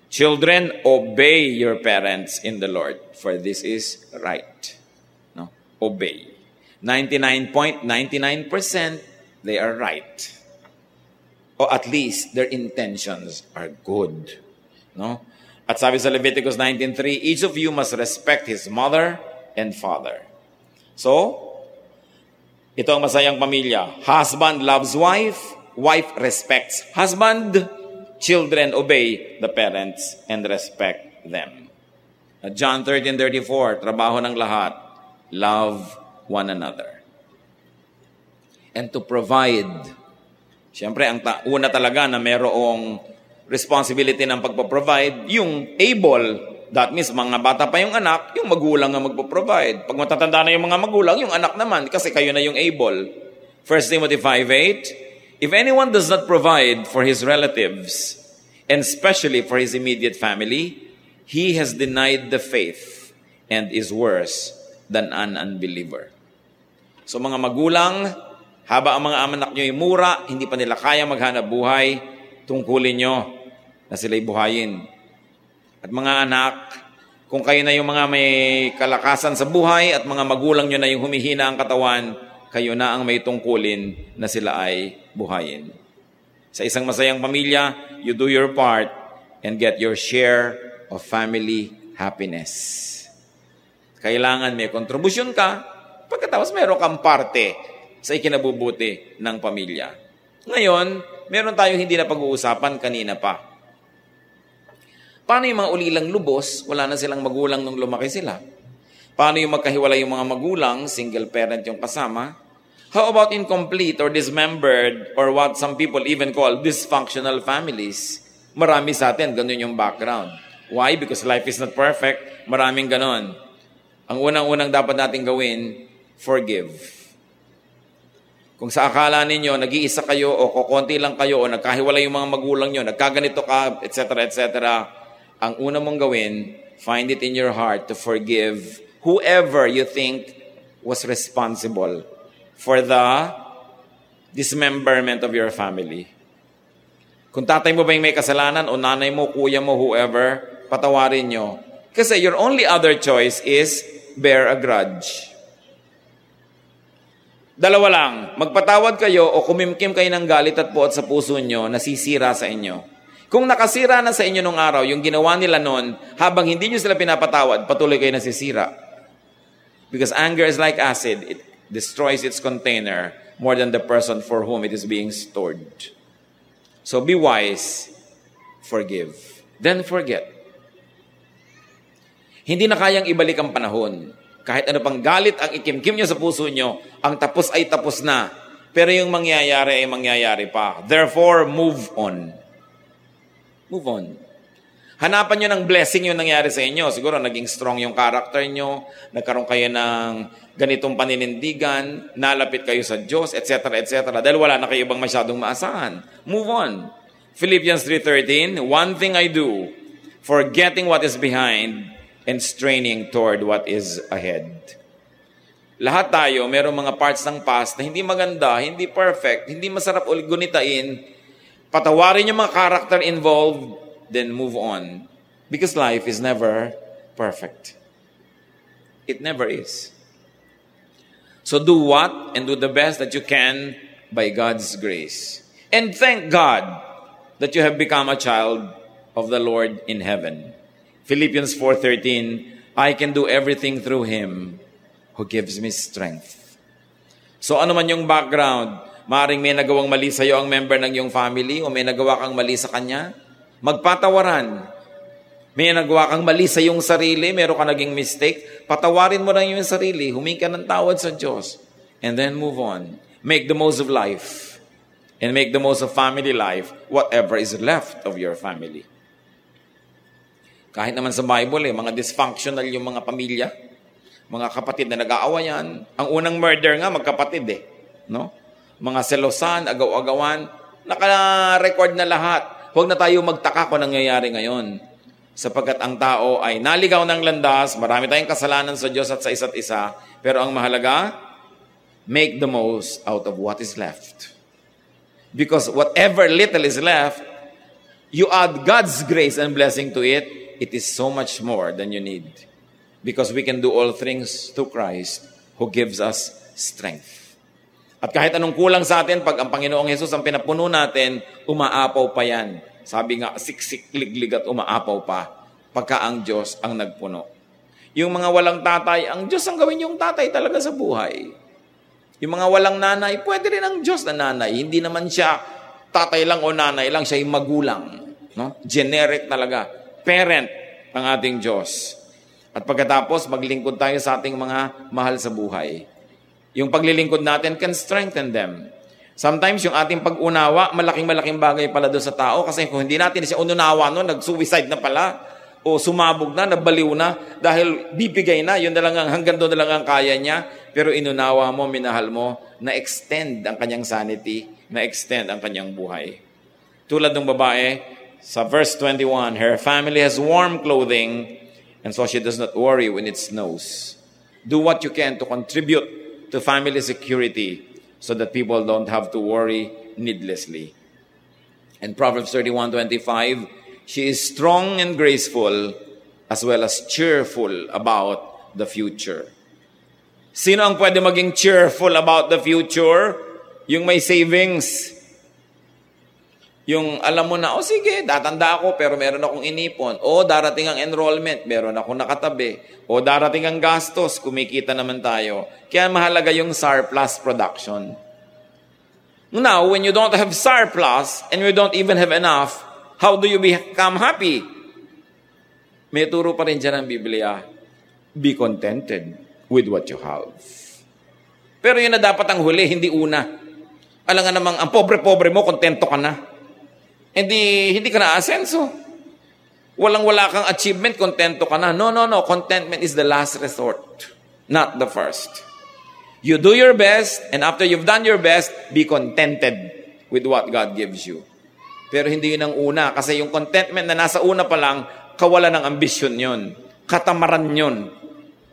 children, obey your parents in the Lord, for this is right. No? Obey. 99.99% they are right. Or at least their intentions are good. No? At sabi sa Leviticus 19:3, each of you must respect his mother and father. So, ito ang masayang pamilya. Husband loves wife, wife respects husband, children obey the parents and respect them. At John 13:34, trabaho ng lahat, love one another. And to provide Siyempre, una talaga na merong responsibility ng pagpaprovide, yung able, that means mga bata pa yung anak, yung magulang ang magpaprovide. Pag matatanda na yung mga magulang, yung anak naman, kasi kayo na yung able. 1 Timothy 5:8, if anyone does not provide for his relatives, and especially for his immediate family, he has denied the faith and is worse than an unbeliever. So mga magulang, haba ang mga anak nyo yung mura, hindi pa nila kaya maghanap buhay, tungkulin nyo na sila'y buhayin. At mga anak, kung kayo na yung mga may kalakasan sa buhay at mga magulang nyo na yung humihina ang katawan, kayo na ang may tungkulin na sila ay buhayin. Sa isang masayang pamilya, you do your part and get your share of family happiness. Kailangan may kontribusyon ka, pagkatapos meron kang parte sa ikinabubuti ng pamilya. Ngayon, meron tayong hindi na pag-uusapan kanina pa. Paano yung mga ulilang lubos? Wala na silang magulang nung lumaki sila. Paano yung magkahiwalay yung mga magulang, single parent yung kasama? How about incomplete or dismembered or what some people even call dysfunctional families? Marami sa atin, ganun yung background. Why? Because life is not perfect. Maraming ganon. Ang unang-unang dapat natin gawin, forgive. Kung sa akala ninyo, nag-iisa kayo o kukonti lang kayo o nagkahiwalay yung mga magulang nyo, nagkaganito ka, etc., etc., ang una mong gawin, find it in your heart to forgive whoever you think was responsible for the dismemberment of your family. Kung tatay mo ba yung may kasalanan o nanay mo, kuya mo, whoever, patawarin nyo. Kasi your only other choice is bear a grudge. Dalawa lang, magpatawad kayo o kumimkim kayo ng galit at puot sa puso nyo na sisira sa inyo. Kung nakasira na sa inyo nung araw, yung ginawa nila noon, habang hindi nyo sila pinapatawad, patuloy kayo nasisira. Because anger is like acid. It destroys its container more than the person for whom it is being stored. So be wise, forgive, then forget. Hindi na kayang ibalik ang panahon. Kahit ano pang galit ang ikimkim nyo sa puso nyo, ang tapos ay tapos na. Pero yung mangyayari ay mangyayari pa. Therefore, move on. Move on. Hanapan nyo ng blessing yung nangyari sa inyo. Siguro naging strong yung character nyo, nagkaroon kayo ng ganitong paninindigan, nalapit kayo sa Diyos, etc., etc. Dahil wala na kayo ibang masyadong maasahan. Move on. Philippians 3:13, one thing I do, forgetting what is behind, and straining toward what is ahead. Lahat tayo, merong mga parts ng past na hindi maganda, hindi perfect, hindi masarap ulit gunitain. Patawarin yung mga character involved, then move on. Because life is never perfect. It never is. So do what and do the best that you can by God's grace. And thank God that you have become a child of the Lord in heaven. Philippians 4:13, I can do everything through Him who gives me strength. So ano man yung background, maaaring may nagawang mali sa iyo ang member ng iyong family o may nagawa kang mali sa kanya, magpatawaran. May nagawa kang mali sa iyong sarili, meron ka naging mistake, patawarin mo lang yung sarili, humingi ka ng tawad sa Diyos, and then move on. Make the most of life and make the most of family life, whatever is left of your family. Kahit naman sa Bible, mga dysfunctional yung mga pamilya, mga kapatid na nag-aawayan. Ang unang murder nga, magkapatid no? Mga selosan, agaw-agawan, naka-record na lahat. Huwag na tayo magtaka kung nangyayari ngayon. Sapagkat ang tao ay naligaw ng landas, marami tayong kasalanan sa Diyos at sa isa't isa, pero ang mahalaga, make the most out of what is left. Because whatever little is left, you add God's grace and blessing to it, it is so much more than you need. Because we can do all things through Christ who gives us strength. At kahit anong kulang sa atin, pag ang Panginoong Hesus ang pinapuno natin, umaapaw pa yan. Sabi nga, siksik, liglig at umaapaw pa. Pagka ang Diyos ang nagpuno. Yung mga walang tatay, ang Diyos ang gawin yung tatay talaga sa buhay. Yung mga walang nanay, pwede rin ang Diyos na nanay. Hindi naman siya tatay lang o nanay lang, siya yung magulang. No? Generic talaga. Parent ang ating Diyos. At pagkatapos, maglingkod tayo sa ating mga mahal sa buhay. Yung paglilingkod natin can strengthen them. Sometimes yung ating pag-unawa, malaking-malaking bagay pala doon sa tao kasi kung hindi natin siya ununawa noon, nag-suicide na pala o sumabog na, nabaliw na dahil bibigay na, yun na lang hanggang doon na lang ang kaya niya. Pero inunawa mo, minahal mo, na-extend ang kanyang sanity, na-extend ang kanyang buhay. Tulad ng babae, sa verse 21, her family has warm clothing and so she does not worry when it snows. Do what you can to contribute to family security so that people don't have to worry needlessly. And Proverbs 31:25, she is strong and graceful as well as cheerful about the future. Sino ang pwede maging cheerful about the future? Yung may savings. Yung alam mo na, sige, datanda ako pero meron akong inipon. O darating ang enrollment, meron akong nakatabi. O darating ang gastos, kumikita naman tayo. Kaya mahalaga yung surplus production. Now, when you don't have surplus and you don't even have enough, how do you become happy? May turo pa rin dyan ang Biblia. Be contented with what you have. Pero yun na dapat ang huli, hindi una. Alam nga namang, ang pobre-pobre mo, kontento ka na. Hindi ka na-asenso. Walang-wala kang achievement, kontento ka na. No. Contentment is the last resort, not the first. You do your best, and after you've done your best, be contented with what God gives you. Pero hindi yun ang una, kasi yung contentment na nasa una pa lang, kawalan ng ambisyon yun. Katamaran yun.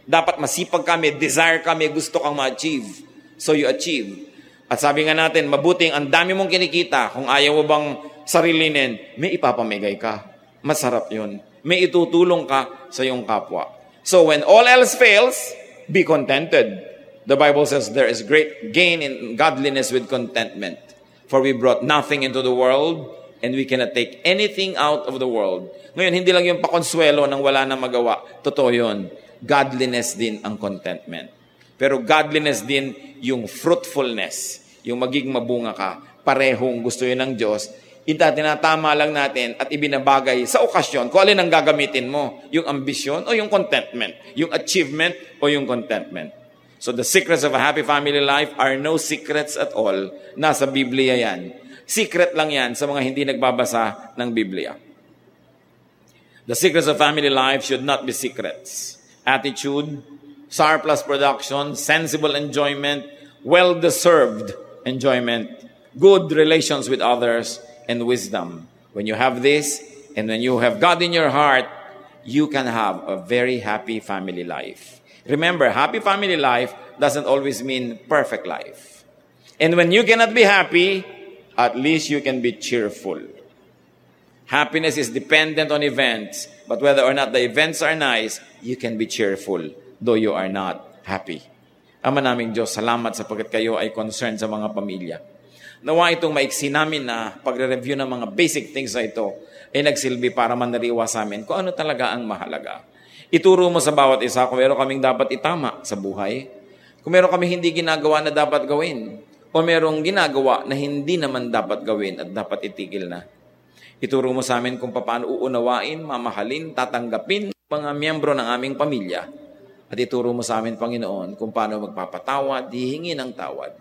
Dapat masipag ka, may desire ka, may gusto kang ma-achieve. So you achieve. At sabi nga natin, mabuting ang dami mong kinikita, kung ayaw mo bang sarilinin, may ipapamigay ka. Masarap yun. May itutulong ka sa iyong kapwa. So when all else fails, be contented. The Bible says there is great gain in godliness with contentment. For we brought nothing into the world, and we cannot take anything out of the world. Ngayon, hindi lang yung pakonsuelo nang wala na magawa. Totoo yun. Godliness din ang contentment. Pero godliness din yung fruitfulness, yung maging mabunga ka. Parehong gusto yun ng Diyos. Tinatama lang natin at ibinabagay sa okasyon kung alin ang gagamitin mo. Yung ambisyon o yung contentment. Yung achievement o yung contentment. So the secrets of a happy family life are no secrets at all. Nasa Biblia yan. Secret lang yan sa mga hindi nagbabasa ng Biblia. The secrets of family life should not be secrets. Attitude, surplus production, sensible enjoyment, well-deserved enjoyment, good relations with others, and wisdom. When you have this, and when you have God in your heart, you can have a very happy family life. Remember, happy family life doesn't always mean perfect life. And when you cannot be happy, at least you can be cheerful. Happiness is dependent on events, but whether or not the events are nice, you can be cheerful, though you are not happy. Ama naming Diyos, salamat sapagkat kayo ay concerned sa mga pamilya. Nawa itong maiksi namin na pagre-review ng mga basic things na ito ay nagsilbi para manariwa sa amin kung ano talaga ang mahalaga. Ituro mo sa bawat isa kung meron kaming dapat itama sa buhay, kung meron kaming hindi ginagawa na dapat gawin, o merong ginagawa na hindi naman dapat gawin at dapat itigil na. Ituro mo sa amin kung paano uunawain, mamahalin, tatanggapin mga miyembro ng aming pamilya. At ituro mo sa amin, Panginoon, kung paano magpapatawad, hihingi ng tawad.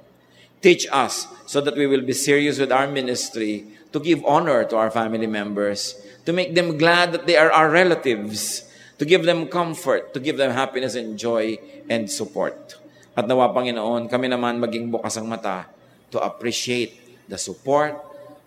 Teach us so that we will be serious with our ministry to give honor to our family members, to make them glad that they are our relatives, to give them comfort, to give them happiness and joy and support. At nawa, Panginoon, kami naman maging bukas ang mata to appreciate the support,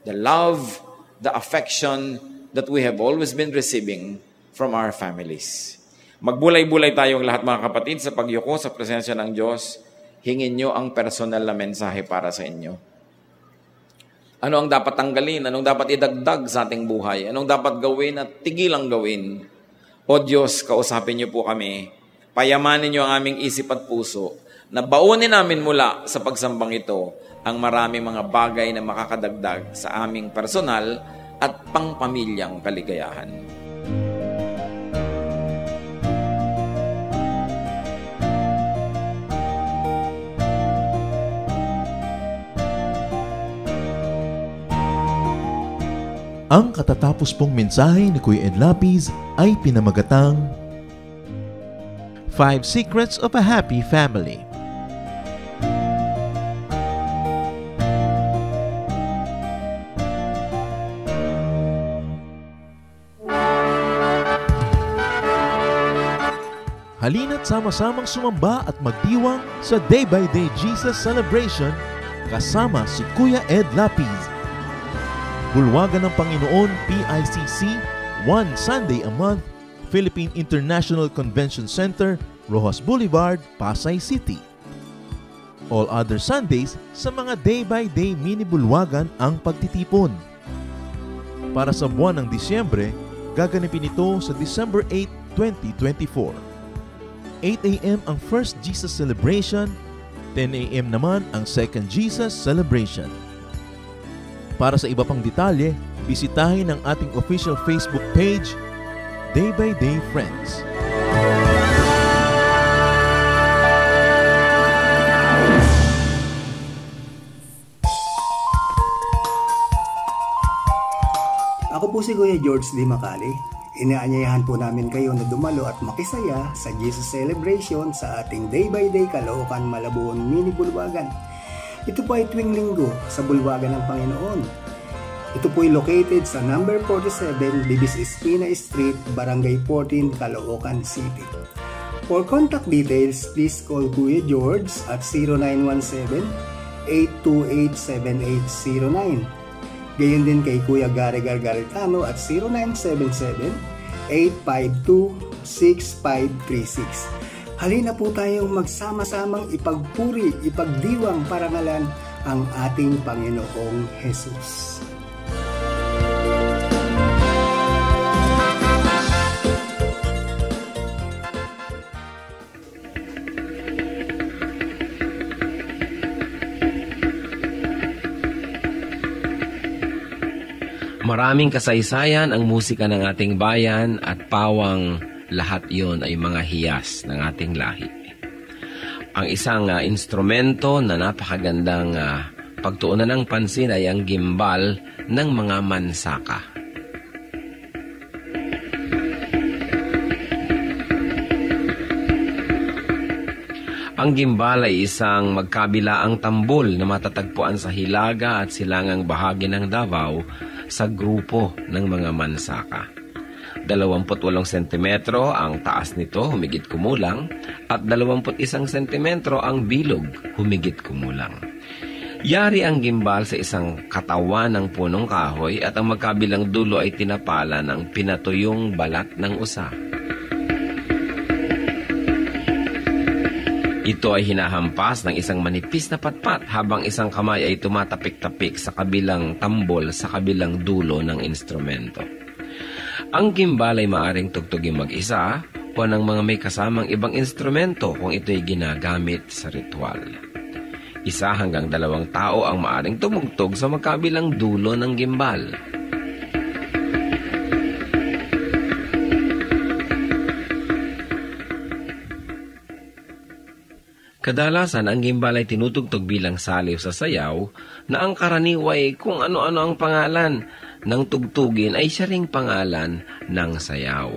the love, the affection that we have always been receiving from our families. Magbulay-bulay tayong lahat mga kapatid sa pagyuko sa presensya ng Diyos. Hingin nyo ang personal na mensahe para sa inyo. Ano ang dapat tanggalin? Anong dapat idagdag sa ating buhay? Anong dapat gawin at tigilang gawin? O Diyos, kausapin niyo po kami. Payamanin niyo ang aming isip at puso na baunin namin mula sa pagsambang ito ang maraming mga bagay na makakadagdag sa aming personal at pangpamilyang kaligayahan. Ang katatapos pong mensahe ni Kuya Ed Lapiz ay pinamagatang 5 Secrets of a Happy Family. Halina't sama-samang sumamba at magdiwang sa Day by Day Jesus Celebration kasama si Kuya Ed Lapiz. Bulwagan ng Panginoon PICC, one Sunday a month, Philippine International Convention Center, Rojas Boulevard, Pasay City. All other Sundays sa mga Day by Day mini bulwagan ang pagtitipon. Para sa buwan ng Disyembre, gaganapin ito sa December 8, 2024. 8 a.m. ang First Jesus Celebration, 10 a.m. naman ang Second Jesus Celebration. Para sa iba pang detalye, bisitahin ang ating official Facebook page, Day by Day Friends. Ako po si Kuya George D. Macali. Inaanyayahan po namin kayo na dumalo at makisaya sa Jesus Celebration sa ating Day by Day Caloocan Malabon Mini Bulwagan. Ito po ay tuwing linggo sa Bulwagan ng Panginoon. Ito po ay located sa number 47 Libis Espina Street, Barangay 14, Caloocan City. For contact details, please call Kuya George at 0917-828-7809. Gayon din kay Kuya Gary Gargaritano at 0977-852-6536. Halina po tayong magsama-samang ipagpuri, ipagdiwang parangalan ang ating Panginoong Jesus. Maraming kasaysayan ang musika ng ating bayan at pawang lahat yon ay mga hiyas ng ating lahi. Ang isang instrumento na napakagandang pagtuunan ng pansin ay ang gimbal ng mga mansaka. Ang gimbal ay isang magkabilaang tambol na matatagpuan sa hilaga at silangang bahagi ng Davao sa grupo ng mga mansaka. 28 cm ang taas nito, humigit kumulang, at 21 cm ang bilog, humigit kumulang. Yari ang gimbal sa isang katawan ng punong kahoy at ang magkabilang dulo ay tinapala ng pinatuyong balat ng usa. Ito ay hinahampas ng isang manipis na patpat habang isang kamay ay tumatapik-tapik sa kabilang tambol sa kabilang dulo ng instrumento. Ang gimbal ay maaring tugtugin mag-isa o ng mga may kasamang ibang instrumento kung ito'y ginagamit sa ritual. 1 hanggang 2 tao ang maaring tumugtog sa magkabilang dulo ng gimbal. Kadalasan, ang gimbal ay tinutugtog bilang saliw sa sayaw na ang karaniway kung ano-ano ang pangalan ng tugtugin ay siya ring pangalan ng sayaw.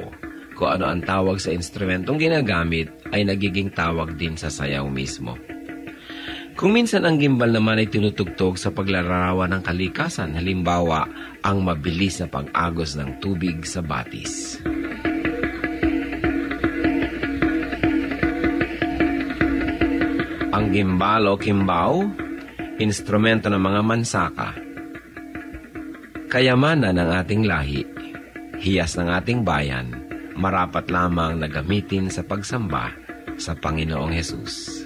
Kung ano ang tawag sa instrumentong ginagamit ay nagiging tawag din sa sayaw mismo. Kung minsan ang gimbal naman ay tinutugtog sa paglalarawan ng kalikasan, halimbawa ang mabilis na pag-agos ng tubig sa batis. Ang gimbal o kimbao, instrumento ng mga mansaka. Kayamanan ng ating lahi, hiyas ng ating bayan, marapat lamang na gamitin sa pagsamba sa Panginoong Hesus.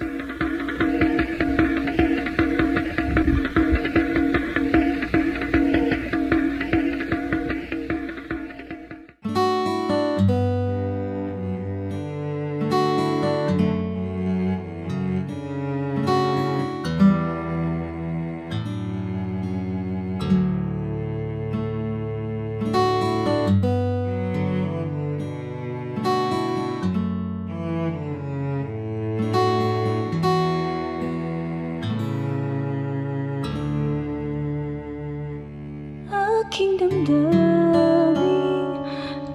Aking damdamin,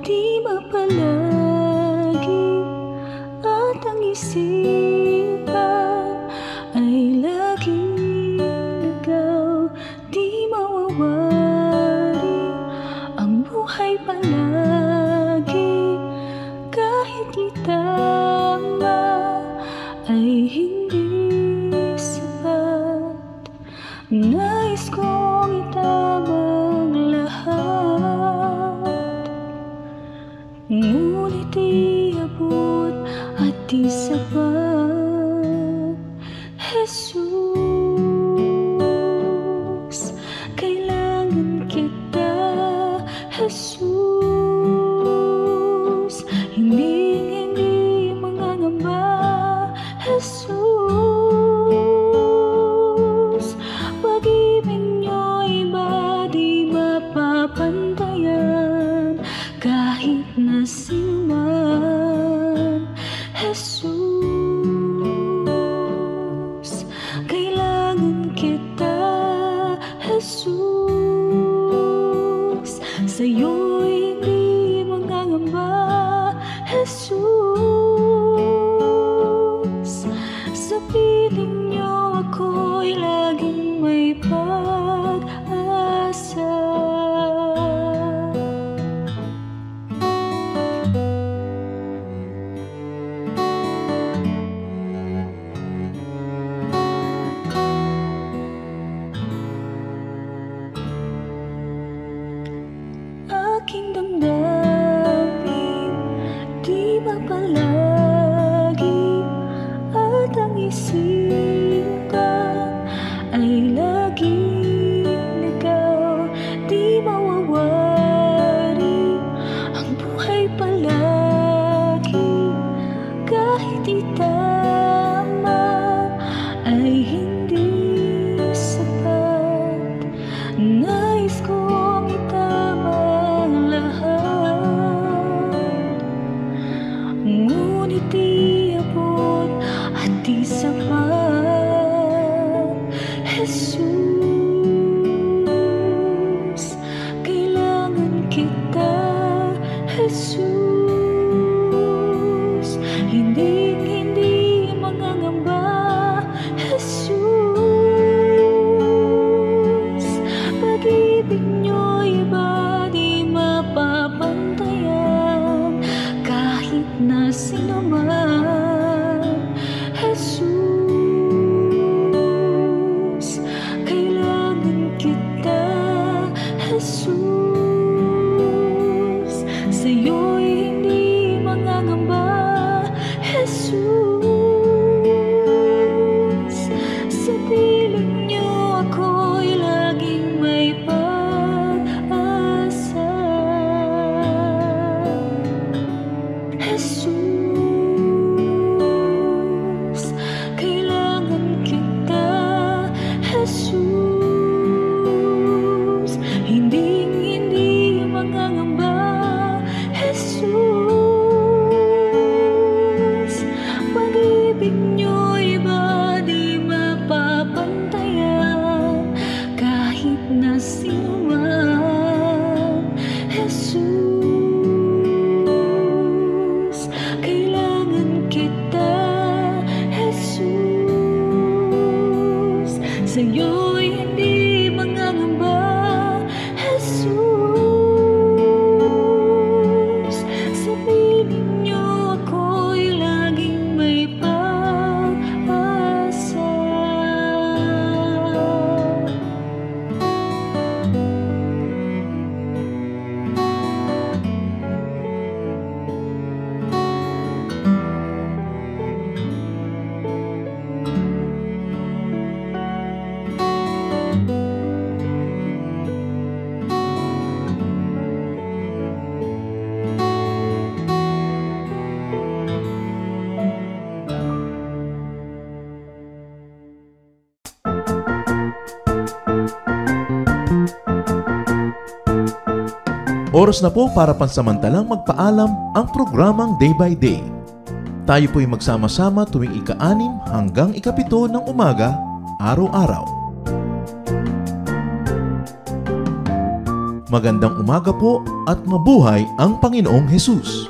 di mapalagi, at ang isipan ay laging ligaw, di mawawari ang buhay palagi, kahit litang Nais kong itabang lahat, ngunit iabot at di sapat. Jesus, kailangan kita. Jesus, hindi mangangamba. Jesus, pag-ibig niyo'y iba di mapapantayan kahit na sinuman. Jesus, kailangan kita. Jesus, sa'yo'y hindi mangangamba. Jesus, sa piling niyo ako'y laging may pag-asa. Aking damdamin, di ba palagi at ang isipan ay laging ikaw, di mawawari ang buhay palagi kahit di tama ay hindi sapat. Nais kong itama ang lahat, ngunit iabot at di sapat. Jesus, kailangan kita. Jesus, hindi mangangamba. Jesus, pag-ibig niyo'y iba di mapapantayan kahit na sinuman. Jesus, kailangan kita. Jesus, sa'yo'y hindi mangangamba. Jesus, sa piling niyo ako'y laging may pag-asa. Jesus, kailangan kita. Jesus, hindi mangangamba. Jesus, pag-ibig niyo'y iba di mapapantayan kahit na sinuman. Jesus, kailangan kita. Jesus, sa'yo'y hindi mangangamba. Jesus, sa piling niyo ako'y laging may pag-asa. Oras na po para pansamantalang magpaalam ang programang Day by Day. Tayo po'y magsama-sama tuwing ika-6 hanggang ika-7 ng umaga, araw-araw. Magandang umaga po at mabuhay ang Panginoong Hesus!